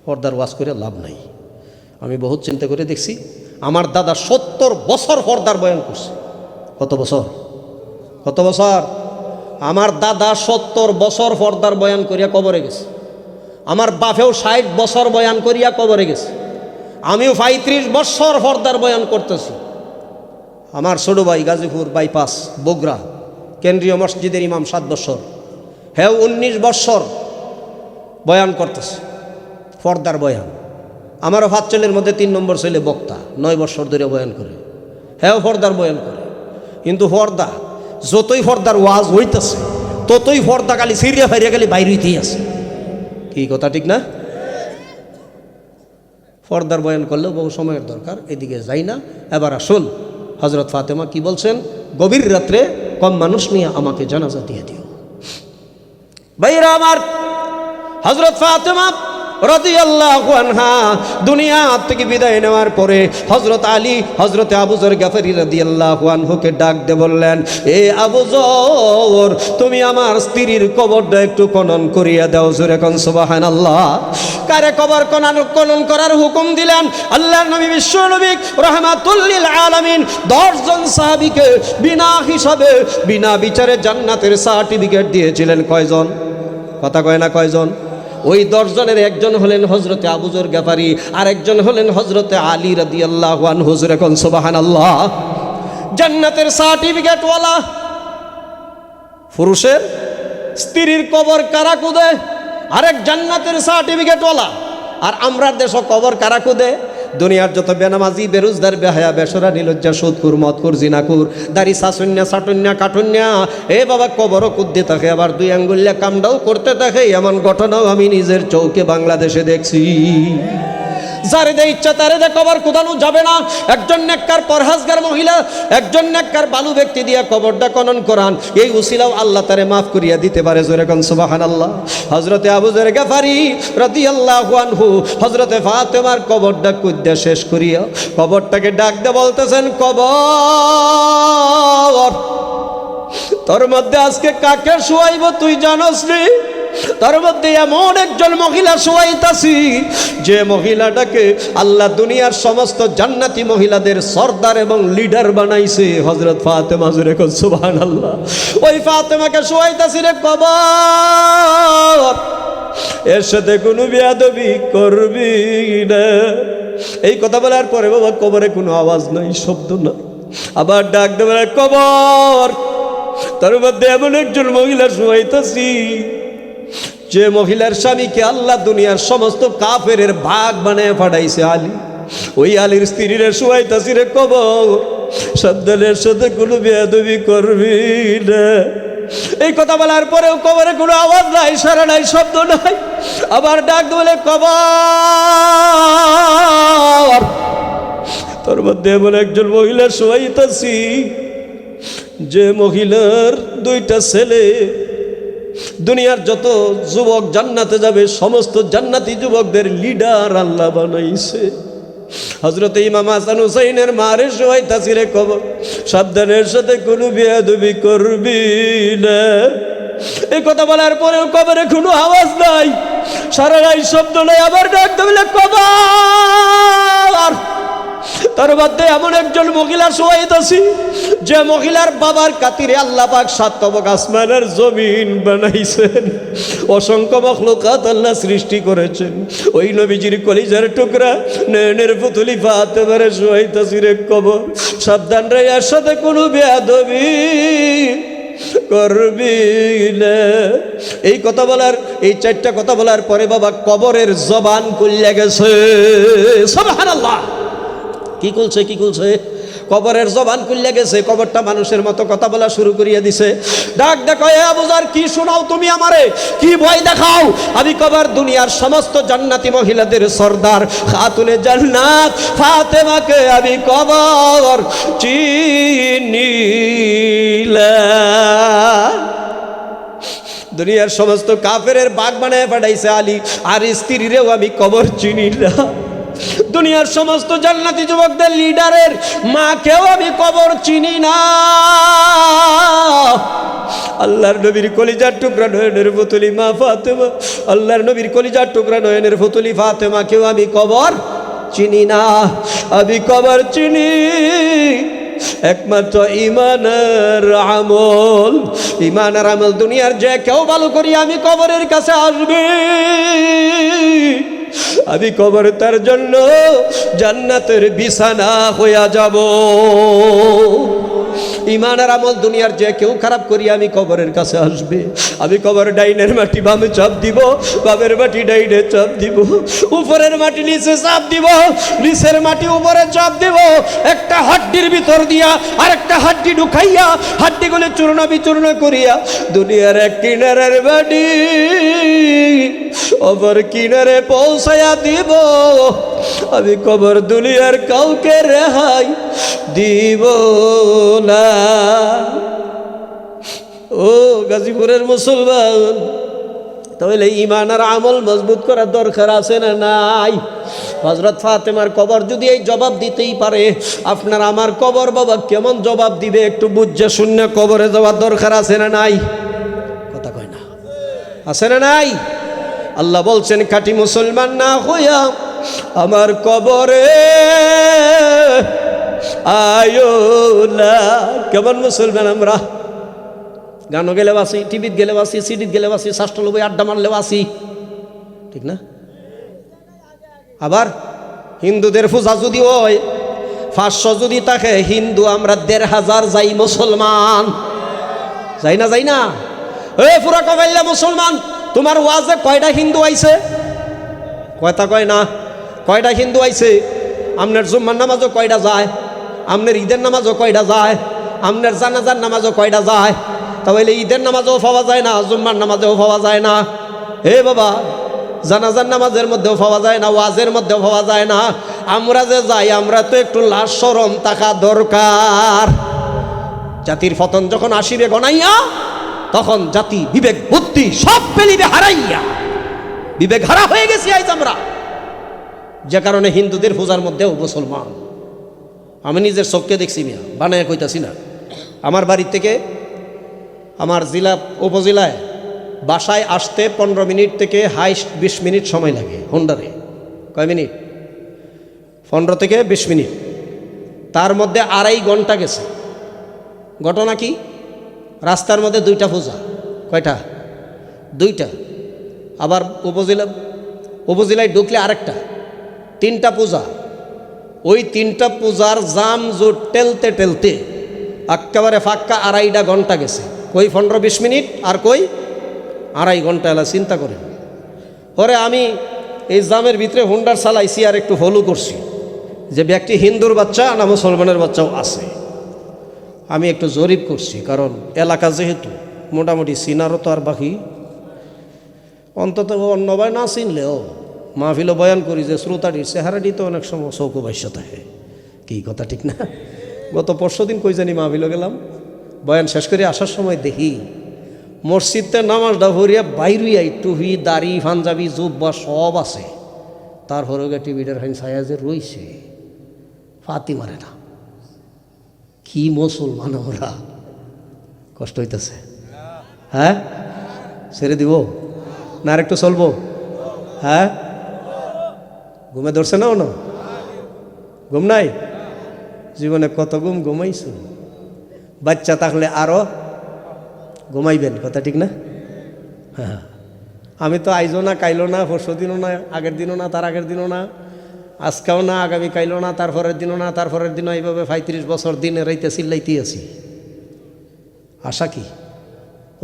A: পর্দার ওয়াজ করে লাভ নাই। আমি বহুত চিন্তা করে দেখছি, আমার দাদা 70 বছর পর্দার বয়ান করছে। কত বছর? কত বছর? আমার দাদা 70 বছর পর্দার বয়ান করিয়া কবরে গেছে। আমার বাপেও 60 বছর বয়ান করিয়া কবরে গেছে। আমিও 35 বছর পর্দার বয়ান করতেছি। আমার ছোট ভাই গাজীপুর বাইপাস বগুড়া কেন্দ্রীয় মসজিদের ইমাম 7 বছর, হ্যাঁ 19 বছর বয়ান করতেছে পর্দার বয়ান। আমারও 5 ছেলের মধ্যে 3 নম্বর ছেলে বক্তা, 9 বছর ধরে বয়ান করে, হ্যাঁ পর্দার বয়ান করে। কিন্তু পর্দা যতই পর্দার ওয়াজ হইতেছে, ততই পর্দা খালি সিরিয়া ফাইরিয়া খালি বাইর হইতেই আছে। কি কথা ঠিক না? পর্দার বয়ান করলেও বহু সময়ের দরকার, এদিকে যাই না। এবার আসুন, হযরত ফাতেমা কি বলছেন? গভীর রাত্রে কম মানুষ নিয়ে আমাকে জানাজা দিয়ে দিও। ভাইরা আমার, হযরত ফাতেমা রাদিয়াল্লাহু আনহা দুনিয়া থেকে বিদায় নেওয়ার পরে হযরত আলী হযরত আবু যর গফারি রাদিয়াল্লাহু আনহুকে ডাক দিয়ে বললেন, এ আবু যর, তুমি আমার স্ত্রীর কবরটা একটু খনন করিয়া দাও। জোরে কোন সুবহানাল্লাহ। কারে কবর খনন করার হুকুম দিলেন? আল্লাহর নবী বিশ্ব নবী রাহমাতুল লিল আলামিন 10 জন সাহাবীকে বিনা হিসাবে বিনা বিচারে জান্নাতের সার্টিফিকেট দিয়েছিলেন। কয়জন? কথা কয় না কয়জন? ওই 10 জনের একজন হলেন হযরতে আবু যর গফারি, আর একজন হলেন হযরতে আলী রাদিয়াল্লাহু আনহু। জোরে কোন সুবহানাল্লাহ। জান্নাতের সার্টিফিকেট ওয়ালা পুরুষের স্ত্রীর কবর কারা কুদে? আরেক জান্নাতের সার্টিফিকেট ওয়ালা। আর আমরার দেশ কবর কারা কুদে? দুনিয়ার যত বেনামাজি, বেরোজগার, বেহায়া, বেসরা, নিলজ্জা, সুদখোর, মদখোর, জিনাখোর, দাড়ি সাসুন্যা, সাটুন্যা, কাটুন্যা, এ বাবা কবরও কুদ্দে থাকে, আবার 2 আঙ্গুল্যা কামটাও করতে থাকে। এমন ঘটনাও আমি নিজের চৌকে বাংলাদেশে দেখছি। যারে দে ইচ্ছা তারে দে কবর কুদানো যাবে না। একজন নেককার পরহেজগার মহিলা, একজন নেককার বালু ব্যক্তি দিয়া কবরটা খনন করান, এই উসিলাও আল্লাহ তারে মাফ করিয়া দিতে পারে। জোরে কোন সুবহানাল্লাহ। হযরতে আবু যর গফারি রাদিয়াল্লাহু আনহু হযরতে ফাতেমার কবরটা কুদ্দা শেষ করিয়া কবরটাকে ডাক দিয়ে বলতেছেন, কবর, তোর মধ্যে আজকে কাকে শুয়াইব তুই জানোস রে? তার মধ্যে এমন একজন মহিলা শুয়াইতাছি, যে মহিলাটাকে আল্লাহ দুনিয়ার সমস্ত জান্নাতি মহিলাদের সর্দার এবং লিডার বানাইছে, হযরত ফাতেমা। জোরে কোন সুবহানাল্লাহ। ওই ফাতেমাকে শুয়াইতাছি রে কবর, এর সাথে কোনো বেয়াদবি করবি না। এই কথা বলার পরে বাবা কবরে কোনো আওয়াজ নাই, শব্দ না। আবার ডাক দেবে, কবর, তার মধ্যে এমন একজন মহিলা শুয়াইতাছি, যে মহিলার স্বামীকে আল্লাহ দুনিয়ার সমস্ত কাফেরের ভাগ বানায় পাঠাইছে আলী। ওই আলীর স্ত্রীর শুয়াইতাছি রে কবর, সাবধানের সাথে কোনো বেয়াদবি করবি না। এই কথা বলার পরেও কবরে কোনো আওয়াজ নাই, সারা নাই, শব্দ নাই। আবার ডাক বলে, কবর, তোর মধ্যে এমন একজন মহিলা শুয়াইতাছি, যে মহিলার 2টা ছেলে, দুনিয়ার যত যুবক জান্নাতে যাবে সমস্ত জান্নাতি যুবকদের লিডার আল্লাহ বানাইছে। হযরত ইমাম হাসান হুসাইনের মারে শুয়াইতাছি রে কবর, সাবধানের সাথে কোনো বেয়াদবি করবি না। এই কথা বলার পরেও কবরে কোনো আওয়াজ নাই, সারা নাই, শব্দ নাই। আবার ডাক দিলে, কবর, তার মধ্যে এমন একজন মহিলা শুয়াইতাছি, যে মহিলার বাবার খাতিরে আল্লাহ পাক 7 তবক আসমানের জমিন বানাইছেন, অসংখ্য মাখলুকাত আল্লাহ সৃষ্টি করেছেন। ওই নবীজির কলিজার টুকরা নয়নের পুতুলি ফাতেমার শুয়াইতাছি রে কবর, সাবধান রে, এর সাথে কোনো বেয়াদবি করবি না। এই কথা বলার, এই 4টা কথা বলার পরে বাবা কবরের জবান খুলে গেছে। সুবহানাল্লাহ। কি খুলছে? কি খুলছে? কবরের জবান খুলে গেছে। কবরটা মানুষের মতো কথা বলা শুরু করিয়া দিছে। ডাক দেখো, এ আবু যর, কি শোনাও তুমি আমারে? কি ভয় দেখাও? আমি কবর দুনিয়ার সমস্ত জান্নাতি মহিলাদের সর্দার খাতুনে জান্নাত ফাতেমাকে আমি কবর চিনিলাম। দুনিয়ার সমস্ত কাফেরের বাগ বানায় পাঠাইছে আলী, আর স্ত্রীরেও আমি কবর চিনিলাম। দুনিয়ার সমস্ত জান্নাতি যুবকদের লিডারের মাকেও আমি কবর চিনি না। আল্লাহর নবীর কলিজার টুকরা নয়নের পুতুলি মা ফাতেমা, আল্লাহর নবীর কলিজার টুকরা নয়নের পুতুলি ফাতেমাকেও আমি কবর চিনি না। আমি কবর চিনি একমাত্র ইমানের আমল। ইমানের আমল দুনিয়ার যে কেউ ভালো করি আমি কবরের কাছে আসবে, আমি কবর তার জন্য জান্নাতের বিছানা হইয়া যাব। ইমানের আমল দুনিয়ার যে কেউ খারাপ করি আমি কবরের কাছে আসবে, আমি কবর ডাইনের মাটি বামে চাপ দিব, বামের মাটি ডাইনে চাপ দিব, উপরের মাটি নিচে চাপ দিব, নিচের মাটি উপরে চাপ দিব। একটা হাড্ডির ভিতর দিয়া আর একটা হাড্ডি ঢুকাইয়া হাড্ডিগুলো চূর্ণ বিচূর্ণ করিয়া দুনিয়ার এক কিনারের মাটি অপর কিনারে পৌঁছাইয়া দিব। আমি কবর দুনিয়ার কাউকে রেহাই দিব না। ও গাজীপুরের মুসলমান, তাহলে ঈমান আর আমল মজবুত করার দরকার আছে না নাই? হযরত ফাতেমার কবর যদি এই জবাব দিতেই পারে, আপনার আমার কবর বাবা কেমন জবাব দিবে? একটু বুঝে শূন্য কবরে যাওয়ার দরকার আছে না নাই? কথা কয় না, আছে না নাই? আল্লাহ বলছেন খাঁটি মুসলমান না হইয়া আমার কবরে আয়ো না। কেমন মুসলমান আমরা? গানও গেলে বাসি, টিভিত গেলে বাসি, সিডিত গেলে বাসি, শাস্ত্রলবই আড্ডা মারলে বাসি, ঠিক না? আবার হিন্দুদের পূজা যদি হয় 500 যদি থাকে হিন্দু, আমরা 1500 যাই মুসলমান। যাই না? যাই না? এ পুরা কবাইল্লা মুসলমান, তোমার ওয়াজে কয়টা হিন্দু আইছে? কয়টা কয় না? কয়টা হিন্দু আইছে? আপনার জুম্মার নামাজও কয়টা যায়? আপনার ঈদের নামাজও কয়টা যায়? আপনার জানাজার নামাজও কয়টা যায়? তাহলে ঈদের নামাজও পাওয়া যায় না, জুম্মার নামাজেও পাওয়া যায় না। হে বাবা, জানাজার নামাজের মধ্যেও পাওয়া যায় না, ওয়াজের মধ্যেও পাওয়া যায় না। আমরা যে যাই, আমরা তো একটু লাজ শরম থাকা দরকার। জাতির পতন যখন আসিবে গনাইয়া, তখন জাতি বিবেক বুদ্ধি সব পেলিবে হারাইয়া। বিবেক হারা হয়ে গেছি আজ আমরা, যে কারণে হিন্দুদের পূজার মধ্যেও মুসলমান। আমি নিজের চোখকে দেখছি, মিয়া বানায় কইতাছি না। আমার বাড়ি থেকে আমার জেলা উপজেলায় বাসায় আসতে 15 মিনিট থেকে হাইস্ট 20 মিনিট সময় লাগে। হোন্ডারে কয় মিনিট? 15 থেকে 20 মিনিট। তার মধ্যে 2.5 ঘন্টা গেছে। ঘটনা কি? রাস্তার মধ্যে 2টা পূজা। কয়টা? 2টা। আবার উপজেলায় ঢুকলে আরেকটা, 3টা পূজা। ওই 3টা পূজার জাম জোট টেলতে টেলতে একেবারে ফাঁকা 2.5 ঘন্টা গেছে। কই 15-20 মিনিট আর কই 2.5 ঘন্টা। এলা চিন্তা করেন। পরে আমি এই জামের ভিতরে হুন্ডার চালাইছি আর একটু ফলো করছি যে ব্যক্তি হিন্দুর বাচ্চা না মুসলমানের বাচ্চাও আছে। আমি একটু জরিপ করছি, কারণ এলাকা যেহেতু মোটামুটি চিনারও তো আর বাকি, অন্তত অন্যবাই না চিনলেও মাহফিলও বয়ান করি যে শ্রোতাটির চেহারাটি তো অনেক সময় চৌকো বাইশ্য থাকে। কি কথা ঠিক না? গত 5 দিন কই জানি মাহফিলও গেলাম, বয়ান শেষ করে আসার সময় দেখি মসজিদে নামাজটা ভরিয়া বাইরিয়া টুপি দাড়ি পাঞ্জাবি জুব্বা সব আছে, তারপরে টিভিটার হাইন ছায়া যে রইছে, ফাতি মারে না। কি মুসলমান ওরা! কষ্ট হইতেছে। হ্যাঁ, ছেড়ে দিব না আর একটু চলবো? হ্যাঁ, ঘুমে ধরছে না? না ঘুম নাই? জীবনে কত ঘুমাইছো? বাচ্চা থাকলে আরো ঘুমাইবেন, কথা ঠিক না? হ্যাঁ, আমি তো আইজও না, কাইলো না, পরশু দিনও না, আগের দিনও না, তার আগের দিনও না, আজকাও না, আগামী কাইলো না, তারপরের দিনও না, তারপরের দিনও এইভাবে 35 বছর দিনে রাইতে চিল্লাইতেই আছি। আশা কি?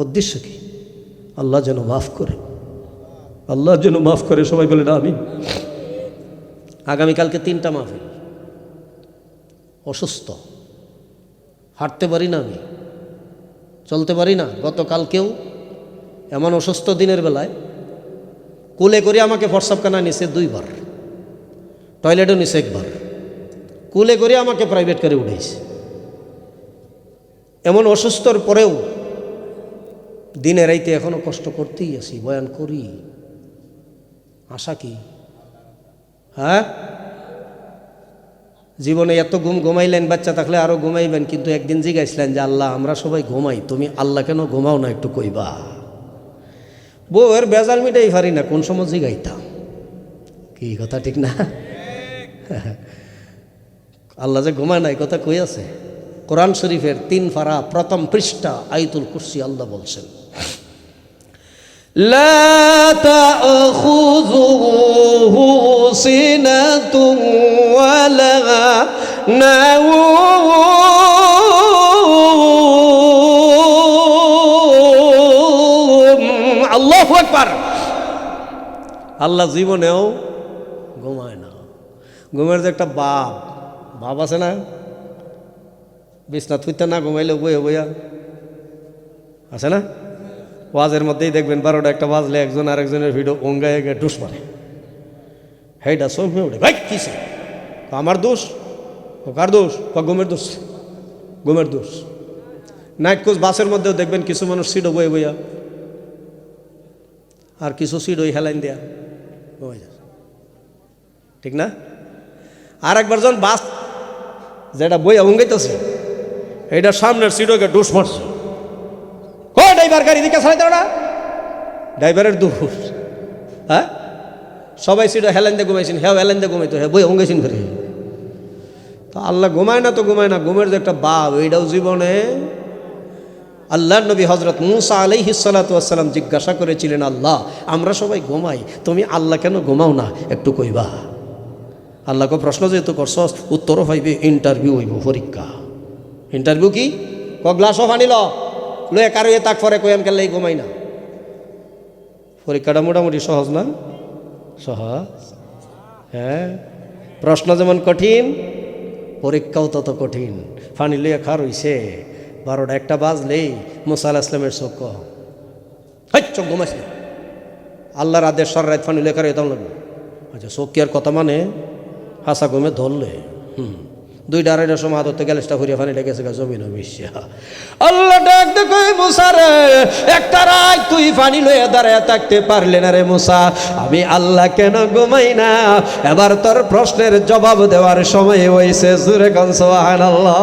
A: উদ্দেশ্য কি? আল্লাহ যেন মাফ করে, আল্লাহ যেন মাফ করে। সবাই বলে না আমিন। আগামীকালকে 3টা মাহফিল। অসুস্থ, হাঁটতে পারি না, আমি চলতে পারি না। গতকালকেও এমন অসুস্থ দিনের বেলায় কোলে করে আমাকে প্রস্রাবখানা নিছে 2 বার, টয়লেটও নিছে 1 বার, কোলে করে আমাকে প্রাইভেট করে উঠেছে। এমন অসুস্থর পরেও দিনে রাইতে এখনো কষ্ট করতেই আছি, বয়ান করি। আশা কি? হ্যাঁ, জীবনে এত ঘুমাইলেন, বাচ্চা থাকলে আরো ঘুমাইবেন, কিন্তু একদিন জিজ্ঞাসলেন যে আল্লাহ আমরা সবাই ঘুমাই, তুমি আল্লাহ কেন ঘুমাও না? একটু কইবা। বউয়ের বেজাল মিটাই পারি না, কোন সময় জিগাইতাম। কি কথা ঠিক না? আল্লাহ যে ঘুমায় নাই কথা কই আছে? কোরআন শরীফের 3 পারা 1ম পৃষ্ঠা আয়াতুল কুরসি আল্লাহ বলছেন, লা তাখুযুহু সিনাতুন ওয়ালা নাওম। আল্লাহু আকবার। আল্লাহ জীবনেও ঘুমায় না। ঘুমের যে একটা ভাব আছে না, বিছনা থুইতে না ঘুমাইলে বইয়া বইয়া আছে না? ওয়াজের মধ্যেই দেখবেন 12টা 1টা বাজলে একজন আরেকজনের ভিডিও অঙ্গায় গিয়ে ডুস মারে। হেইটা সৌম্য উঠে, ভাই কিসে? আমার দোষ? কার দোষ? ঘুমের দোষ, ঘুমের দোষ। নাইট কোচ বাসের মধ্যেও দেখবেন কিছু মানুষ সিটও বয়ে বইয়া। আর কিছু সিট ওই হেলাইন দেয়া ঘুমাই যাচ্ছে, ঠিক না? আর একবার যখন বাস যেটা বই অঙ্গাইতেছে এইটা সামনের সিট ওকে ডুস মারছে, ও ড্রাইভার গাড়ি দিকে চালাইতে না, ড্রাইভারের দোষ। হ্যাঁ, সবাই সিট হেলাইন দিয়ে ঘুমাইছেন, হ্যাঁ হেলাইন দিয়ে ঘুমাইতো, হ্যাঁ বই অঙ্গাইছেন ফেরে। তো আল্লাহ ঘুমায় না তো ঘুমায় না, ঘুমের যে একটা বাপ এইটাও জীবনে। আল্লাহ নবী হজরত মুসা আলাইহিস সালাতু ওয়াস সালাম জিজ্ঞাসা করেছিলেন, আল্লাহ আমরা সবাই ঘুমাই, তুমি আল্লাহ কেন ঘুমাও না, একটু কইবা। আল্লাহকে প্রশ্ন যেহেতু করছ উত্তরও পাইবে, ইন্টারভিউ হইব, পরীক্ষা। ইন্টারভিউ কি? গ্লাস অফ আনিল লয়ে কারো এ তাক পরে কয়াম কেন ঘুমাই না। পরীক্ষাটা মোটামুটি সহজ না? সহজ। হ্যাঁ, প্রশ্ন যেমন কঠিন, পরীক্ষাও তত কঠিন। ফানি লইয়া খার হইছে 12টা 1টা বাজলেই মুসা আলাইহিস সালামের চোখ চোখ ঘুমাইস না, আল্লাহর আদেশ সারা রাত ফানি লইয়া খার হইতাম লাগবে। আচ্ছা চোখ কি আর কথা মানে, হাসা ঘুমে ধরলে 2টা 2:30টার সময় আদরতে গ্যালেসটা ঘুরিয়ে ফানি লেগেছে জমিন মিশিয়া। আল্লাহ ডাক দেখো মুসা রে, একটা রাত তুই পানি লইয়া দাঁড়ায় থাকতে পারলে না রে মুসা, আমি আল্লাহ কেন ঘুমাই না? এবার তোর প্রশ্নের জবাব দেওয়ার সময় হয়েছে। জোরে কোন সুবহানাল্লাহ।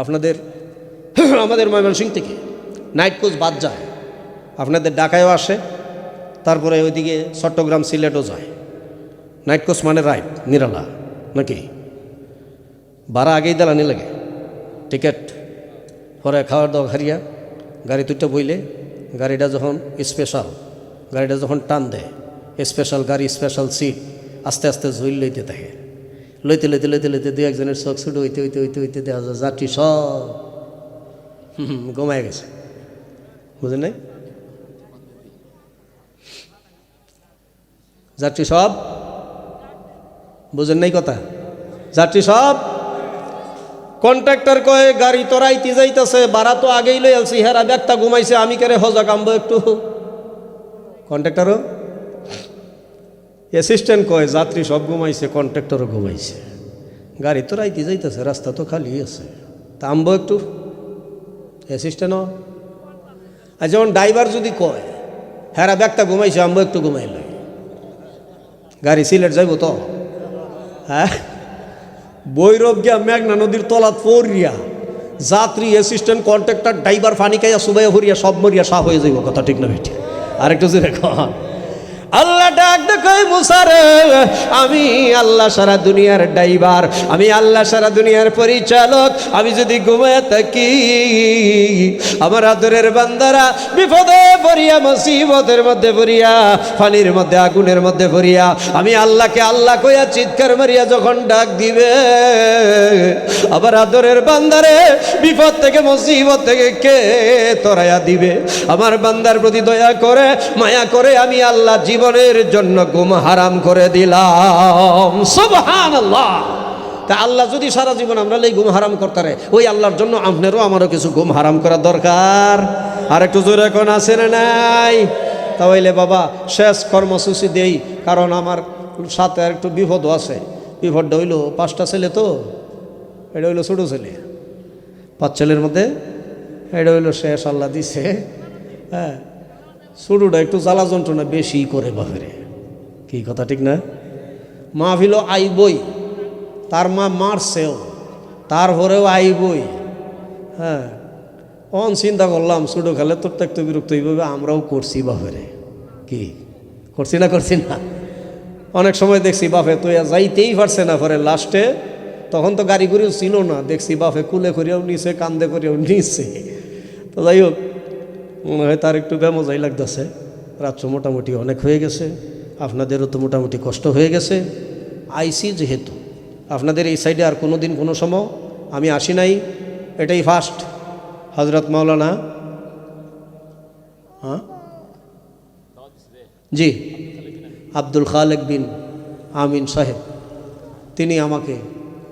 A: আপনাদের আমাদের ময়মনসিংহ থেকে নাইট কোচ বাদ যায়, আপনাদের ঢাকায়ও আসে, তারপরে ওইদিকে চট্টগ্রাম সিলেটও যায়। নাইট কোচ মানে রাইট নিরালা নাকি? ভাড়া আগেই দালানি লাগে, টিকিট পরে খাওয়ার দাওয়া হারিয়া গাড়ি দুইটা বইলে, গাড়িটা যখন স্পেশাল, গাড়িটা যখন টান দেয় স্পেশাল গাড়ি, স্পেশাল সিট, আস্তে আস্তে ঝুল লইতে থাকে। লইতে লইতে লইতে লইতে 2-1জনের চোখ ছুটে হইতে হইতে হইতে হইতে দেখা যায় যাত্রী সব ঘুমায় গেছে। বুঝেন নাই? যাত্রী সব, বুঝেন নাই কথা? যাত্রী সব। কন্ট্রাক্টর কয়ে গাড়ি তো রাইতে যাইতেছে, ভাড়া তো আগেই লই আলছি, হেরা ব্যাগটা ঘুমাইছে, আমি কেরে হজা কামবো একটু। কন্ট্রাক্টরও, অ্যাসিস্ট্যান্ট কয় যাত্রী সব ঘুমাইছে, কন্ট্রাক্টরও ঘুমাইছে, গাড়ি তো রাইতে যাইতেছে, রাস্তা তো খালি আছে, তা আমবো একটু। অ্যাসিস্ট্যান্টও। আর যেমন ড্রাইভার যদি কয় হেরা ব্যাগটা ঘুমাইছে, আমবো একটু ঘুমাইল, গাড়ি সিলেট যাইব তো। হ্যাঁ, বৈরব গিয়া মেঘনা নদীর তলাত পড়িয়া যাত্রী, অ্যাসিস্ট্যান্ট, কন্ট্রাক্টর, ড্রাইভার ফানি খাইয়া সুবাইয়া ভরিয়া সব মরিয়া সাফ হয়ে যাইব। কথা ঠিক না বেটি? আরেকটু জোরে কন। আল্লাহ ডাক দেখো মুসা রে, আমি আল্লাহ সারা দুনিয়ার ড্রাইভার, আমি আল্লাহ সারা দুনিয়ার পরিচালক, আমি যদি ঘুমায় থাকি আমার আদরের বান্দারা বিপদে পড়িয়া, মুসিবতের মধ্যে পড়িয়া, পানির মধ্যে আগুনের মধ্যে পড়িয়া, আমি আল্লাহকে আল্লাহ কইয়া চিৎকার মারিয়া যখন ডাক দিবে, আবার আদরের বান্দারে বিপদ থেকে মুসিবত থেকে কে তরাইয়া দিবে? আমার বান্দার প্রতি দয়া করে মায়া করে আমি আল্লাহ জীবনের জন্য ঘুম হারাম করে দিলাম। সুবহানাল্লাহ। তা আল্লাহ যদি সারা জীবন আমরা এই ঘুম হারাম করতে রে, ওই আল্লাহর জন্য আপনারও আমারও কিছু ঘুম হারাম করা দরকার। আর একটু জোরে কোন আছে না নাই? তাহলে বাবা শেষ কর্মসূচি দেই, কারণ আমার সাথে আর একটু বিপদও আছে। বিপদটা হইল 5টা ছেলে, তো এটা হইলো ছোটো ছেলে, 5 ছেলের মধ্যে এটা হইলো শেষ আল্লাহ দিছে। হ্যাঁ, ছোটোটা একটু জ্বালা যন্ত্রণা বেশি করে বাপেরে, কি কথা ঠিক না? মাহফিল আইবই, তার মা মারছেও, তারপরেও আইবই। হ্যাঁ, অন চিন্তা করলাম ছোটো খেলে তোর তো একটু বিরক্ত হইবে, আমরাও করছি বাপেরে, কি করছি না? করছি না? অনেক সময় দেখছি বাপে তো যাইতেই পারছে না, পরে লাস্টে তখন তো গাড়ি করেও ছিল না, দেখছি বাপে কুলে করিয়াও নিছে, কান্দে করিয়াও নিছে। তো যাই হোক, মনে হয় তার একটু বেমজাই লাগতেছে। রাত্র মোটামুটি অনেক হয়ে গেছে, আপনাদেরও তো মোটামুটি কষ্ট হয়ে গেছে। আইসি যেহেতু আপনাদের এই সাইডে আর কোনো দিন কোনো সময় আমি আসি নাই, এটাই ফার্স্ট। হজরত মাওলানা, হ্যাঁ জি, আব্দুল খালেক বিন আমিন সাহেব, তিনি আমাকে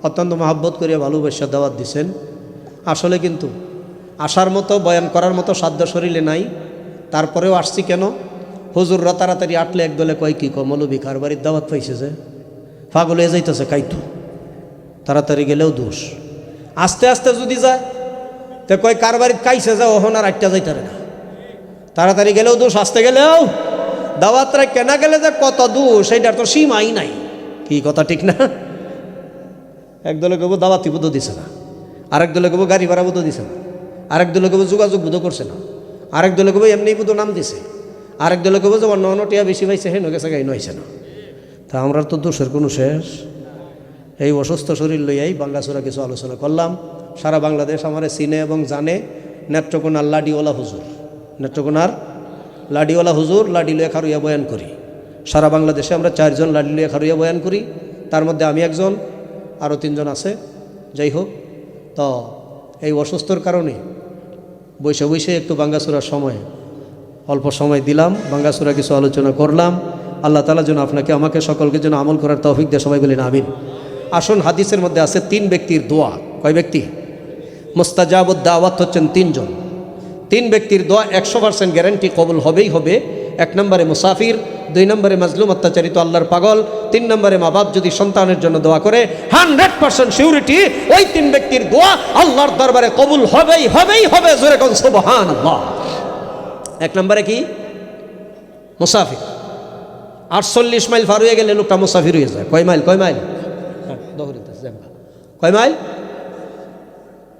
A: অত্যন্ত মহাব্বত করিয়া ভালোবাসা দাওয়াত দিছেন। আসলে কিন্তু আসার মতো, বয়ান করার মতো সাধ্য শরীরে নাই, তারপরেও আসছি। কেন? হুজুররা তাড়াতাড়ি আটলে একদলে কয় কি মৌলবী কার বাড়ির দাওয়াত পাইছে যে পাগল হয়ে যাইতেছে, কাইতু তাড়াতাড়ি গেলেও দোষ। আস্তে আস্তে যদি যায় তো কয় কার বাড়ির কাইছে যা, ওহন আর আটটা যাইতারে না। তাড়াতাড়ি গেলেও দোষ, আসতে গেলেও দাওয়াতরা কেনা গেলে যে কত দোষ সেইটার তো সীমাই নাই। কি কথা ঠিক না? একদলে কেবো দাওয়াতি বুধ দিছে না, আরেক দলে কেবো গাড়ি ভাড়া বুধ দিছে না, আরেক দলে কেবো যোগাযোগ বুধ করছে না, আরেক দলে কেবো এমনি বুধ নাম দিছে, আরেক দলে কেবো যে অন্য টিয়া বেশি পাইছে হে নগেছে গাই নইছে না। তা আমরা তো দোষের কোনো শেষ। এই অসুস্থ শরীর লইয়াই বাঙ্গাসুরা কিছু আলোচনা করলাম। সারা বাংলাদেশ আমারে চিনে এবং জানে নেত্রকোনার লাডিওয়ালা হুজুর, নেত্রকোনার লাডিওয়ালা হুজুর, লাডি লইয়া খারুইয়া বয়ান করি। সারা বাংলাদেশে আমরা 4 জন লাডি লইয়া খারুইয়া বয়ান করি, তার মধ্যে আমি একজন, আরও 3 জন আছে। যাই হোক, তো এই অসুস্থর কারণে বসে বসে একটু বাঙ্গাসুরার সময় অল্প সময় দিলাম, বাঙ্গাসুরা কিছু আলোচনা করলাম। আল্লাহ তাআলা যেন আপনাকে আমাকে সকলকে যেন আমল করার তৌফিক দেয়, সবাই বলেন আমিন। আসুন, হাদিসের মধ্যে আছে 3 ব্যক্তির দোয়া। কয় ব্যক্তি? মুস্তাজাবুদ দাওয়াত হচ্ছেন 3 জন। 3 ব্যক্তির দোয়া 100% গ্যারান্টি কবুল হবেই হবে। 1 নম্বরে মুসাফির, 2 নম্বরে মাজলুম অত্যাচারিত আল্লাহর পাগল, 3 নম্বরে মা বাপ যদি সন্তানের জন্য দোয়া করে 100% সিউরিটি ওই 3 ব্যক্তির দোয়া আল্লাহর দরবারে কবুল হবেই হবেই হবে। জোরে কোন সুবহানাল্লাহ। 1 নম্বরে কি? মুসাফির। 48 মাইল পার হয়ে গেলে লোকটা মুসাফির হয়ে যায়। কয় মাইল? কয় মাইল? কয় মাইল?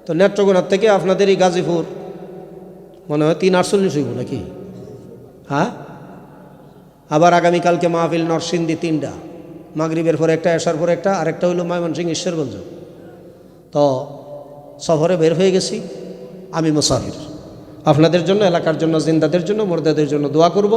A: তো নেত্রকোনার থেকে আপনাদের এই গাজীপুর মনে হয় 348 হইব নাকি? হ্যাঁ, আবার আগামীকালকে মাহফিল নরসিংদী 3টা, মাগরিবের পরে একটা, এশার পরে একটা, আরেকটা হইল ময়মনসিংহ ঈশ্বরগঞ্জ। তো সফরে বের হয়ে গেছি, আমি মুসাফির। আপনাদের জন্য, এলাকার জন্য, জিন্দাদের জন্য, মুর্দাদের জন্য দোয়া করব।